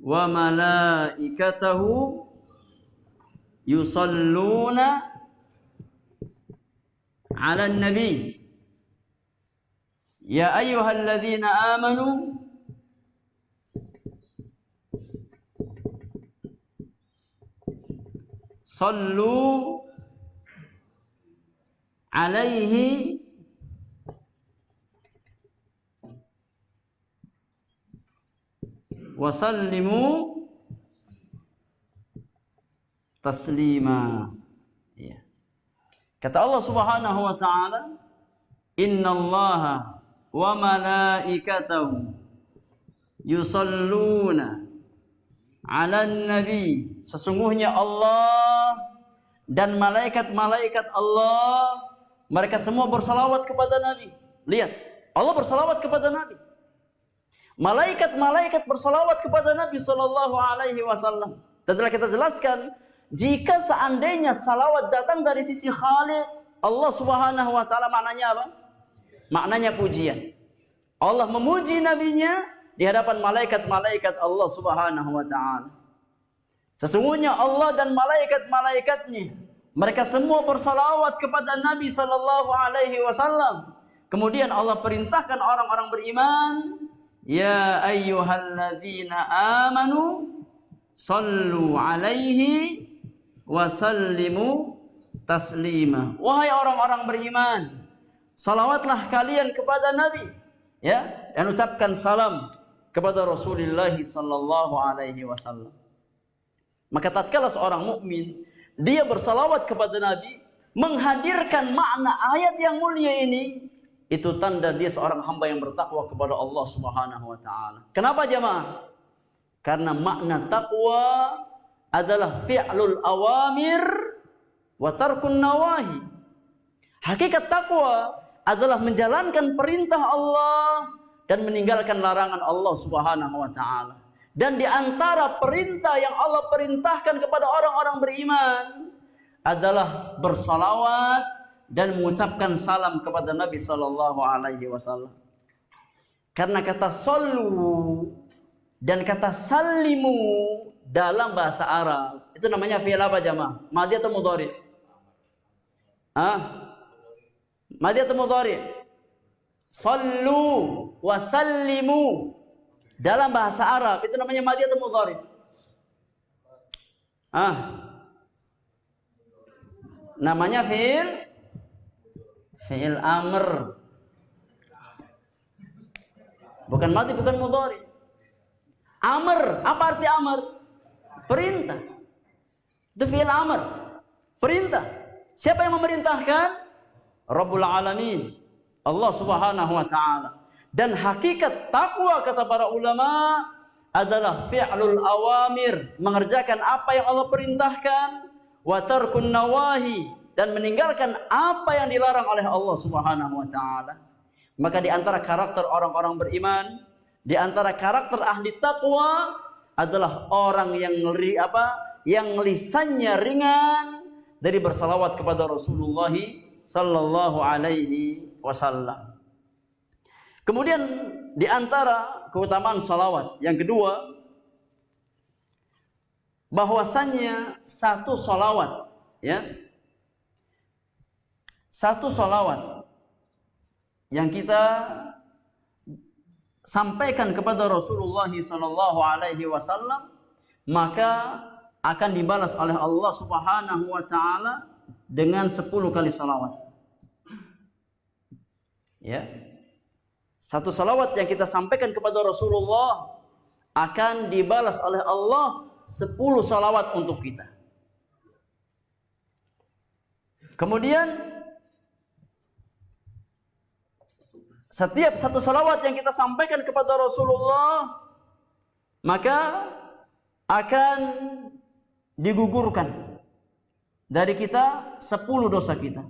wa malaikatahu yusalluna 'alan nabi ya ayyuhalladzina amanu sallu 'alaihi wa sallimu taslima." Ya. Kata Allah Subhanahu wa taala, "Innallaha wa malaikatahu yusalluna 'alan nabi. Sesungguhnya Allah dan malaikat-malaikat Allah, mereka semua bersalawat kepada Nabi. Lihat, Allah bersalawat kepada Nabi. Malaikat-malaikat bersalawat kepada Nabi sallallahu alaihi wasallam. Dan telah kita jelaskan, jika seandainya salawat datang dari sisi Khaliq Allah Subhanahu wa taala, maknanya apa? Maknanya pujian. Allah memuji nabinya di hadapan malaikat-malaikat Allah Subhanahu wa taala. Sesungguhnya Allah dan malaikat-malaikatnya, mereka semua bersalawat kepada Nabi sallallahu alaihi wasallam. Kemudian Allah perintahkan orang-orang beriman, ya ayyuhalladzina amanu sallu alaihi wa sallimu taslima. Wahai orang-orang beriman, salawatlah kalian kepada Nabi, ya, dan ucapkan salam kepada Rasulullah sallallahu alaihi wasallam. Maka tatkala seorang mukmin dia bersalawat kepada Nabi, menghadirkan makna ayat yang mulia ini, itu tanda dia seorang hamba yang bertakwa kepada Allah Subhanahu wa taala. Kenapa jemaah? Karena makna takwa adalah fi'lul awamir wa tarkun nawahi. Hakikat takwa adalah menjalankan perintah Allah dan meninggalkan larangan Allah Subhanahu wa taala. Dan di antara perintah yang Allah perintahkan kepada orang-orang beriman adalah bersalawat dan mengucapkan salam kepada Nabi sallallahu alaihi wasallam. Karena kata sallu dan kata sallimu dalam bahasa Arab itu namanya fi'il apa jamaah? Madhi atau mudhari? Madhi atau mudhari? Sallu wa sallimu dalam bahasa Arab itu namanya madhi atau mudhari? Namanya fi'il amr. Bukan madhi, bukan mudhari. Amr, apa arti amr? Perintah. Itu fi'il amr, perintah. Siapa yang memerintahkan? Rabbul Alamin, Allah Subhanahu wa taala. Dan hakikat takwa kata para ulama adalah fi'lul awamir, mengerjakan apa yang Allah perintahkan, wa tarkun nawahi, dan meninggalkan apa yang dilarang oleh Allah Subhanahu wa taala. Maka di antara karakter orang-orang beriman, di antara karakter ahli takwa adalah orang yang lisannya ringan dari bersalawat kepada Rasulullah sallallahu alaihi wasallam. Kemudian di antara keutamaan salawat yang kedua, bahwasannya satu salawat, ya, satu salawat yang kita sampaikan kepada Rasulullah sallallahu alaihi wasallam, maka akan dibalas oleh Allah Subhanahu wa taala dengan 10 kali salawat. Ya. Satu salawat yang kita sampaikan kepada Rasulullah akan dibalas oleh Allah 10 salawat untuk kita. Kemudian setiap satu salawat yang kita sampaikan kepada Rasulullah, maka akan digugurkan dari kita 10 dosa kita.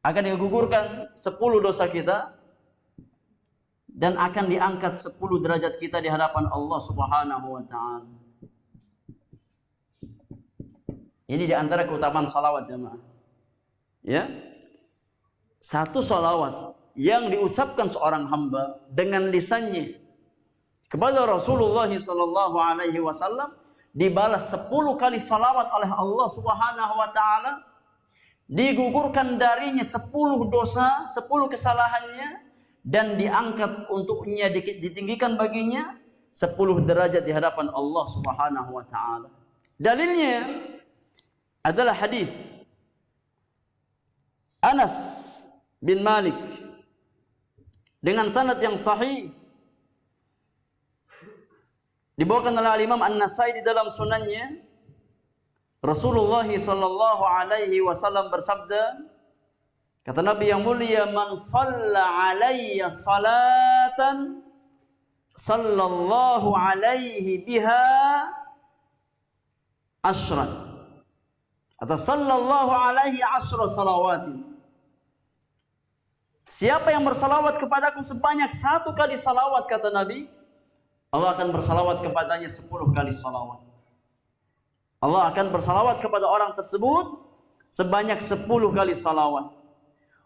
Akan digugurkan 10 dosa kita dan akan diangkat 10 derajat kita di hadapan Allah Subhanahu wa taala. Ini di antara keutamaan salawat jemaah. Ya. Satu salawat yang diucapkan seorang hamba dengan lisannya kepada Rasulullah sallallahu alaihi wasallam dibalas 10 kali salawat oleh Allah Subhanahu wa taala, digugurkan darinya 10 dosa, 10 kesalahannya, dan diangkat untuknya, ditinggikan baginya 10 derajat di hadapan Allah Subhanahu wa taala. Dalilnya adalah hadis Anas bin Malik dengan sanad yang sahih Dibawakan oleh Imam An-Nasai di dalam sunannya, Rasulullah sallallahu alaihi wasallam bersabda, kata Nabi yang mulia, man shalla alayya salatan sallallahu alaihi biha ashran, atau sallallahu alaihi ashra salawatin. Siapa yang bersalawat kepadaku sebanyak 1 kali salawat, kata Nabi, Allah akan bersalawat kepadanya 10 kali salawat. Allah akan bersalawat kepada orang tersebut sebanyak 10 kali salawat.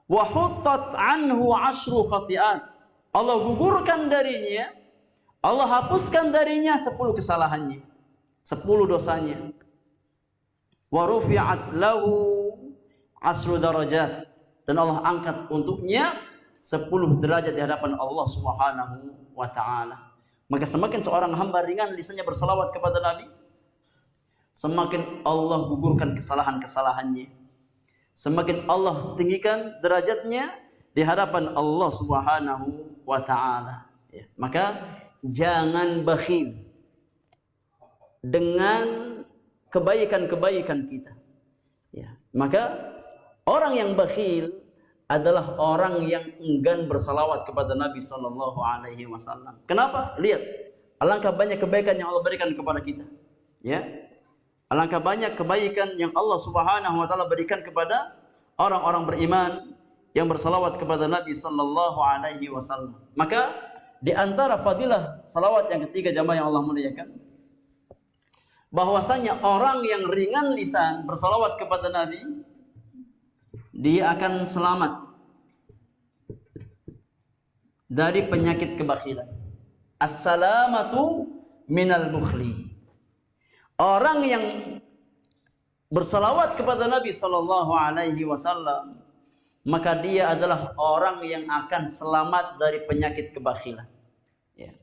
Wa huttat anhu 10 khati'at. Allah gugurkan darinya, Allah hapuskan darinya 10 kesalahannya, 10 dosanya. Wa rufi'at lahu 10 darajat. Dan Allah angkat untuknya 10 derajat di hadapan Allah Subhanahu wa taala. Maka semakin seorang hamba ringan lisannya bersalawat kepada Nabi, semakin Allah gugurkan kesalahan-kesalahannya, semakin Allah tinggikan derajatnya di hadapan Allah Subhanahu wa taala. Ya. Maka jangan bakhil dengan kebaikan-kebaikan kita. Ya. Maka orang yang bakhil adalah orang yang enggan bersalawat kepada Nabi sallallahu alaihi wasallam. Kenapa? Lihat, alangkah banyak kebaikan yang Allah berikan kepada kita. Ya. Alangkah banyak kebaikan yang Allah Subhanahu wa taala berikan kepada orang-orang beriman yang bersalawat kepada Nabi sallallahu alaihi wasallam. Maka di antara fadilah salawat yang ketiga, jamaah yang Allah muliakan, bahwasanya orang yang ringan lisan bersalawat kepada Nabi, dia akan selamat dari penyakit kebakhilan. As-salamatu minal bukhli. Orang yang bersalawat kepada Nabi sallallahu alaihi wasallam, maka dia adalah orang yang akan selamat dari penyakit kebakhilan. Ya.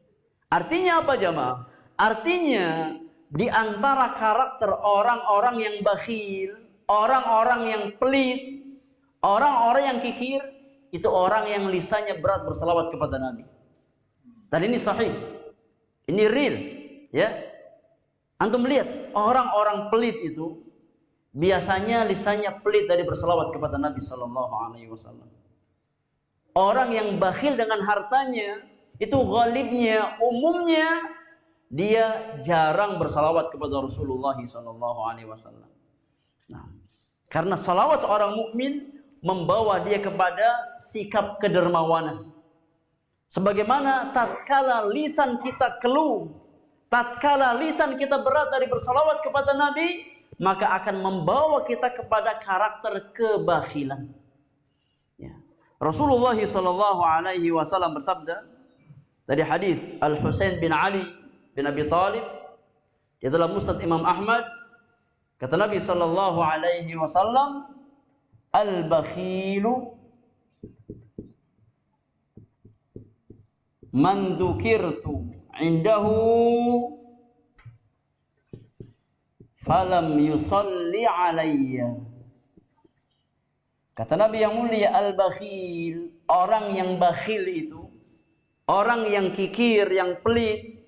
Artinya apa, jamaah? Artinya di antara karakter orang-orang yang bakhil, orang-orang yang pelit, orang-orang yang kikir, itu orang yang lisannya berat bersalawat kepada Nabi. Dan ini sahih, ini real, ya. Antum lihat, orang-orang pelit itu biasanya lisannya pelit dari bersalawat kepada Nabi sallallahu alaihi wasallam. Orang yang bakhil dengan hartanya, itu ghalibnya, umumnya dia jarang bersalawat kepada Rasulullah sallallahu alaihi wasallam. Nah, karena salawat seorang mukmin membawa dia kepada sikap kedermawanan. Sebagaimana tatkala lisan kita keluh, tatkala lisan kita berat dari bersalawat kepada Nabi, maka akan membawa kita kepada karakter kebakhilan. Ya. Rasulullah sallallahu alaihi wasallam bersabda dari hadis Al-Husain bin Ali bin Abi Thalib di dalam Musnad Imam Ahmad, kata Nabi sallallahu alaihi wasallam, al-bakhilu man dzukirtu indahu falam yusalli alayya. Kata Nabi yang mulia, al-bakhil, orang yang bakhil itu, orang yang kikir, yang pelit,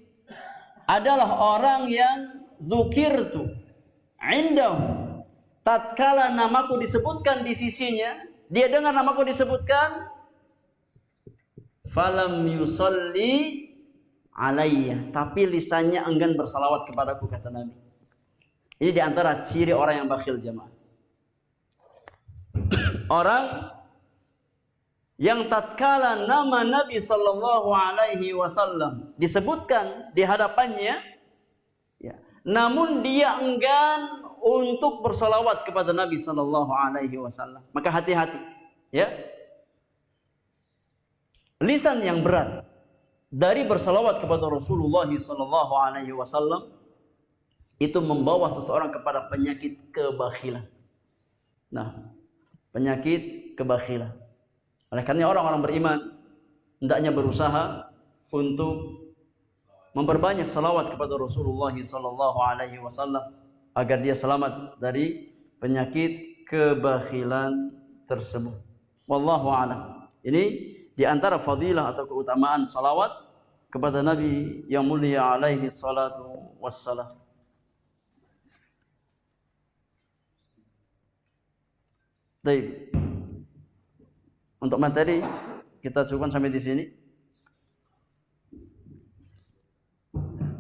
adalah orang yang dzukirtu indahu, tatkala namaku disebutkan di sisinya, dia dengar namaku disebutkan, falam yusalli alayya, tapi lisannya enggan bersalawat kepadaku, kata Nabi. Ini diantara ciri orang yang bakhil, jemaah. Orang yang tatkala nama Nabi sallallahu alaihi wasallam disebutkan di hadapannya, ya, namun dia enggan untuk bersalawat kepada Nabi sallallahu alaihi wasallam. Maka hati-hati, ya. Lisan yang berat dari bersalawat kepada Rasulullah sallallahu alaihi wasallam itu membawa seseorang kepada penyakit kebakhilan. Nah, penyakit kebakhilan. Oleh karena orang-orang beriman hendaknya berusaha untuk memperbanyak salawat kepada Rasulullah sallallahu alaihi wasallam agar dia selamat dari penyakit kebakhilan tersebut. Wallahu a'lam. Ini di antara fadilah atau keutamaan salawat kepada Nabi yang mulia alaihi salatu wassalam. Baik. Untuk materi kita cukupkan sampai di sini.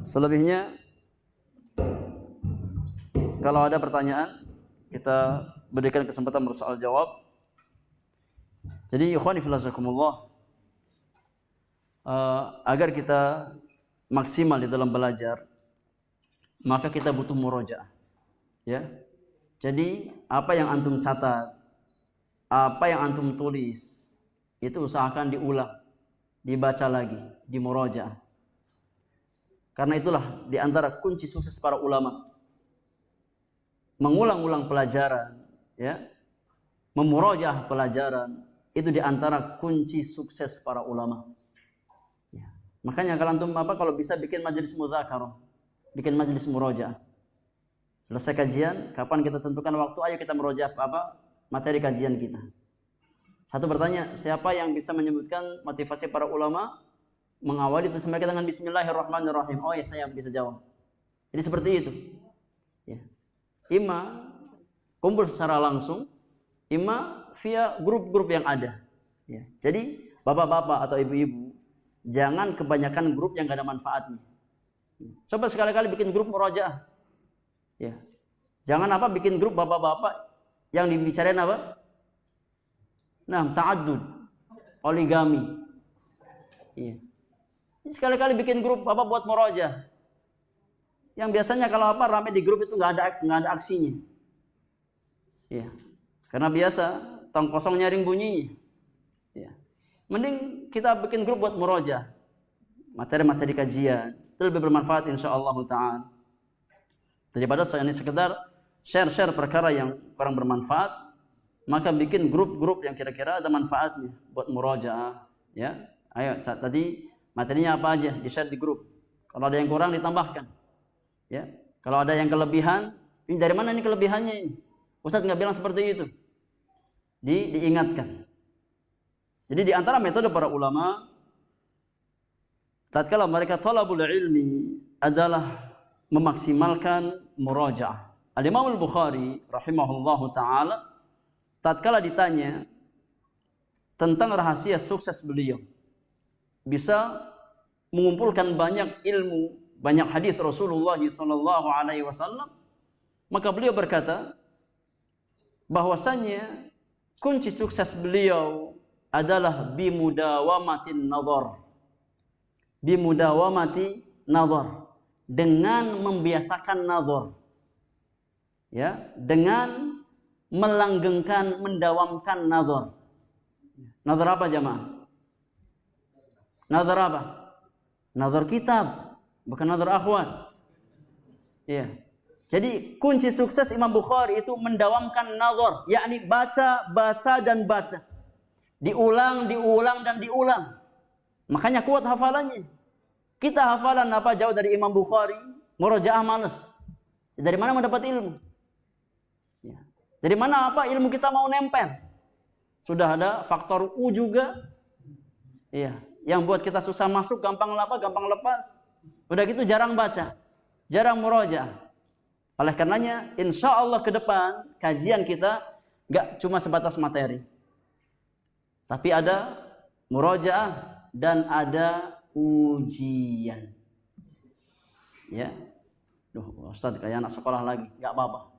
Selebihnya kalau ada pertanyaan kita berikan kesempatan bersoal jawab. Jadi ikhwani fillah jazakumullah, agar kita maksimal di dalam belajar, maka kita butuh murojaah. Ya. Jadi apa yang antum catat, apa yang antum tulis, itu usahakan diulang, dibaca lagi, dimurojaah. Karena itulah di antara kunci sukses para ulama. Mengulang-ulang pelajaran, ya. Memurojaah pelajaran, itu di antara kunci sukses para ulama. Ya. Makanya kalau antum kalau bisa bikin majelis mudzakarah, bikin majelis murojaah. Selesai kajian, kapan kita tentukan waktu, ayo kita murojaah materi kajian kita. Satu bertanya, siapa yang bisa menyebutkan motivasi para ulama mengawali tulisan mereka dengan Bismillahirrahmanirrahim? Oh ya, saya bisa jawab. Jadi seperti itu. Ya. Ima kumpul secara langsung, ima via grup-grup yang ada. Ya. Jadi bapak-bapak atau ibu-ibu, jangan kebanyakan grup yang gak ada manfaatnya. Coba sekali-kali bikin grup murojaah. Ya. Jangan bikin grup bapak-bapak yang dibicarain apa? Nah, ta'addud, poligami. Iya. Sekali-kali bikin grup buat murojaah. Yang biasanya kalau rame di grup itu nggak ada aksinya. Ya. Karena biasa tong kosong nyaring bunyinya. Ya. Mending kita bikin grup buat murojaah. Materi-materi kajian itu lebih bermanfaat insyaallah taala. Daripada ini sekedar share perkara yang kurang bermanfaat, maka bikin grup-grup yang kira-kira ada manfaatnya buat murojaah, ya. Ayo, tadi materinya apa aja di-share di grup. Kalau ada yang kurang ditambahkan. Ya, kalau ada yang kelebihan, ini dari mana ini kelebihannya ini? Ustadz nggak bilang seperti itu. Diingatkan. Jadi di antara metode para ulama, tatkala mereka talabul ilmi adalah memaksimalkan murojaah. Al-Imam Al-Bukhari rahimahullahu taala tatkala ditanya tentang rahasia sukses beliau, bisa mengumpulkan banyak ilmu, banyak hadis Rasulullah SAW, maka beliau berkata bahwasanya kunci sukses beliau adalah bimudawamatin nazar. Bimudawamati nazar, dengan membiasakan nazar. Ya, dengan melanggengkan, mendawamkan nazar. Nazar apa jamaah? Nazar apa? Nazar kitab. Bukan nazar akhwat. Iya. Jadi kunci sukses Imam Bukhari itu mendawamkan nazar, yakni baca dan baca. Diulang dan diulang. Makanya kuat hafalannya. Kita hafalan jauh dari Imam Bukhari, murojaah males. Dari mana mendapat ilmu? Ya. Dari mana ilmu kita mau nempel? Sudah ada faktor U juga. Iya, yang buat kita susah masuk, gampang lepas. Udah gitu jarang baca, jarang murojaah. Oleh karenanya, insya Allah ke depan kajian kita gak cuma sebatas materi, tapi ada murojaah dan ada ujian. Ya, Ustaz kayak anak sekolah lagi, gak apa-apa.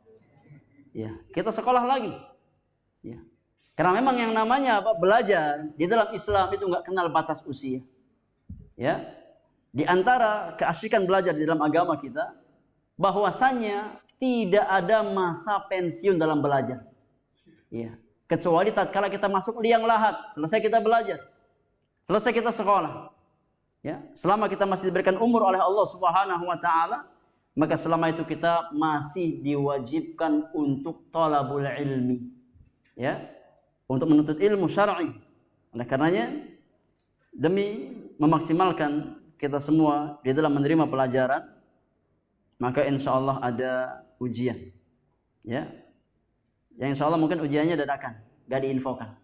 Ya, kita sekolah lagi. Ya, karena memang yang namanya belajar di dalam Islam itu gak kenal batas usia. Ya. Di antara keasyikan belajar di dalam agama kita, bahwasanya tidak ada masa pensiun dalam belajar. Ya. Kecuali tatkala kita masuk liang lahat, selesai kita belajar, selesai kita sekolah. Ya. Selama kita masih diberikan umur oleh Allah Subhanahu wa taala, maka selama itu kita masih diwajibkan untuk talabul ilmi. Ya. Untuk menuntut ilmu syar'i. Oleh karenanya, demi memaksimalkan kita semua di dalam menerima pelajaran, maka insya Allah ada ujian. Ya. Yang insya Allah mungkin ujiannya dadakan, gak diinfokan.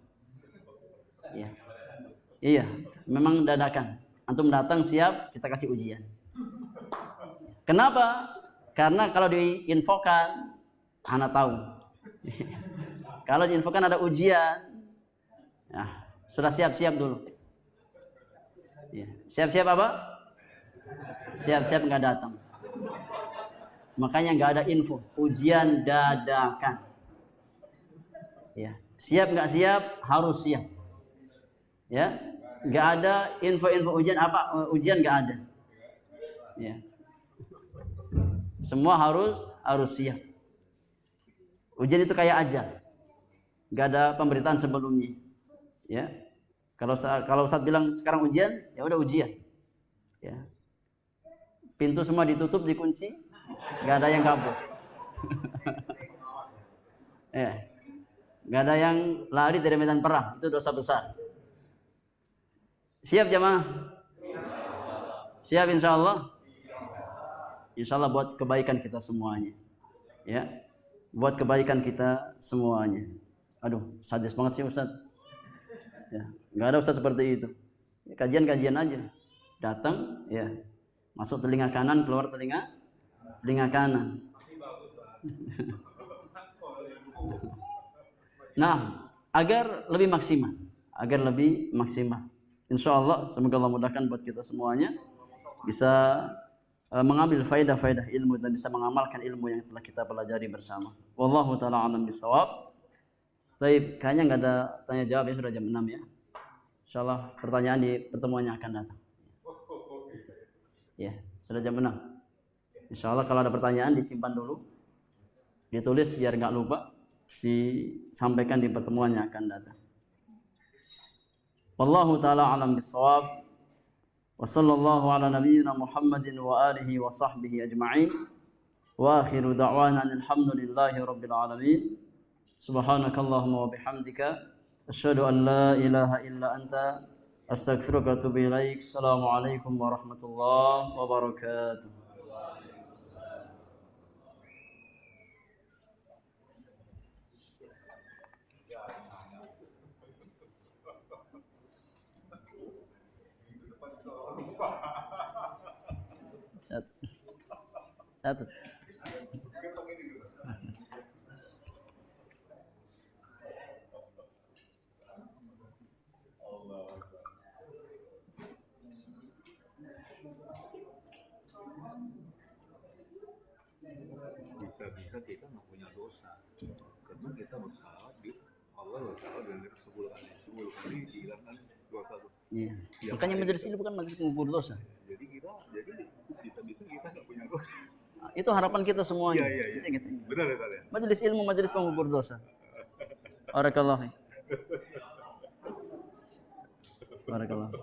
Ya. Iya, memang dadakan. antum datang siap, kita kasih ujian. Kenapa? Karena kalau diinfokan, anak tahu. Kalau diinfokan ada ujian, nah, sudah siap-siap dulu. Ya. Siap-siap apa? Siap-siap nggak datang. Makanya nggak ada info, ujian dadakan. Ya, siap nggak siap harus siap. Ya, nggak ada info-info ujian apa, ujian nggak ada. Ya, semua harus siap. Ujian itu kayak aja, nggak ada pemberitaan sebelumnya. Ya, kalau Ustaz bilang sekarang ujian, ya udah ujian. Ya, pintu semua ditutup, dikunci, nggak ada yang kabur. Ya, nggak ada yang lari dari medan perang, itu dosa besar. Siap jamaah? Siap insya Allah? Insya Allah buat kebaikan kita semuanya. Ya, buat kebaikan kita semuanya. Aduh, sadis banget sih Ustaz. Ya, nggak ada Ustaz seperti itu. Kajian-kajian aja. Datang, ya, masuk telinga kanan, keluar telinga kanan. Nah, agar lebih maksimal, insya Allah, semoga Allah mudahkan buat kita semuanya bisa mengambil faedah-faedah ilmu dan bisa mengamalkan ilmu yang telah kita pelajari bersama. Wallahu ta'ala alam bisawab. Baik, kayaknya nggak ada tanya jawab ya, sudah jam 6 ya. Insya Allah pertanyaan di pertemuannya akan datang. Ya, sudah jam 6. Insya Allah kalau ada pertanyaan disimpan dulu, ditulis biar nggak lupa, disampaikan di pertemuan yang akan datang. Wallahu ta'ala alam bisawab. Wa sallallahu ala nabiyyina Muhammadin wa alihi wa sahbihi ajma'in. Wa akhiru da'wana alhamdulillahi rabbil alamin. Subhanakallahumma wa bihamdika asyhadu an la ilaha illa anta astaghfiruka wa atubu ilaik. Assalamualaikum warahmatullahi wabarakatuh. Satu. Bisa-bisa kita nggak punya dosa karena kita bersalah di Allah, bersalah dengan 10 kali dihilangkan dosa. Iya. Makanya majelis ini bukan majelis pengubur dosa. Jadi bisa-bisa kita nggak punya dosa. Nah, itu harapan kita semuanya. Iya. Gitu. Benar ya Ustaz ya? Majelis ilmu, majelis pengubur dosa. Barakallahu. Barakallahu.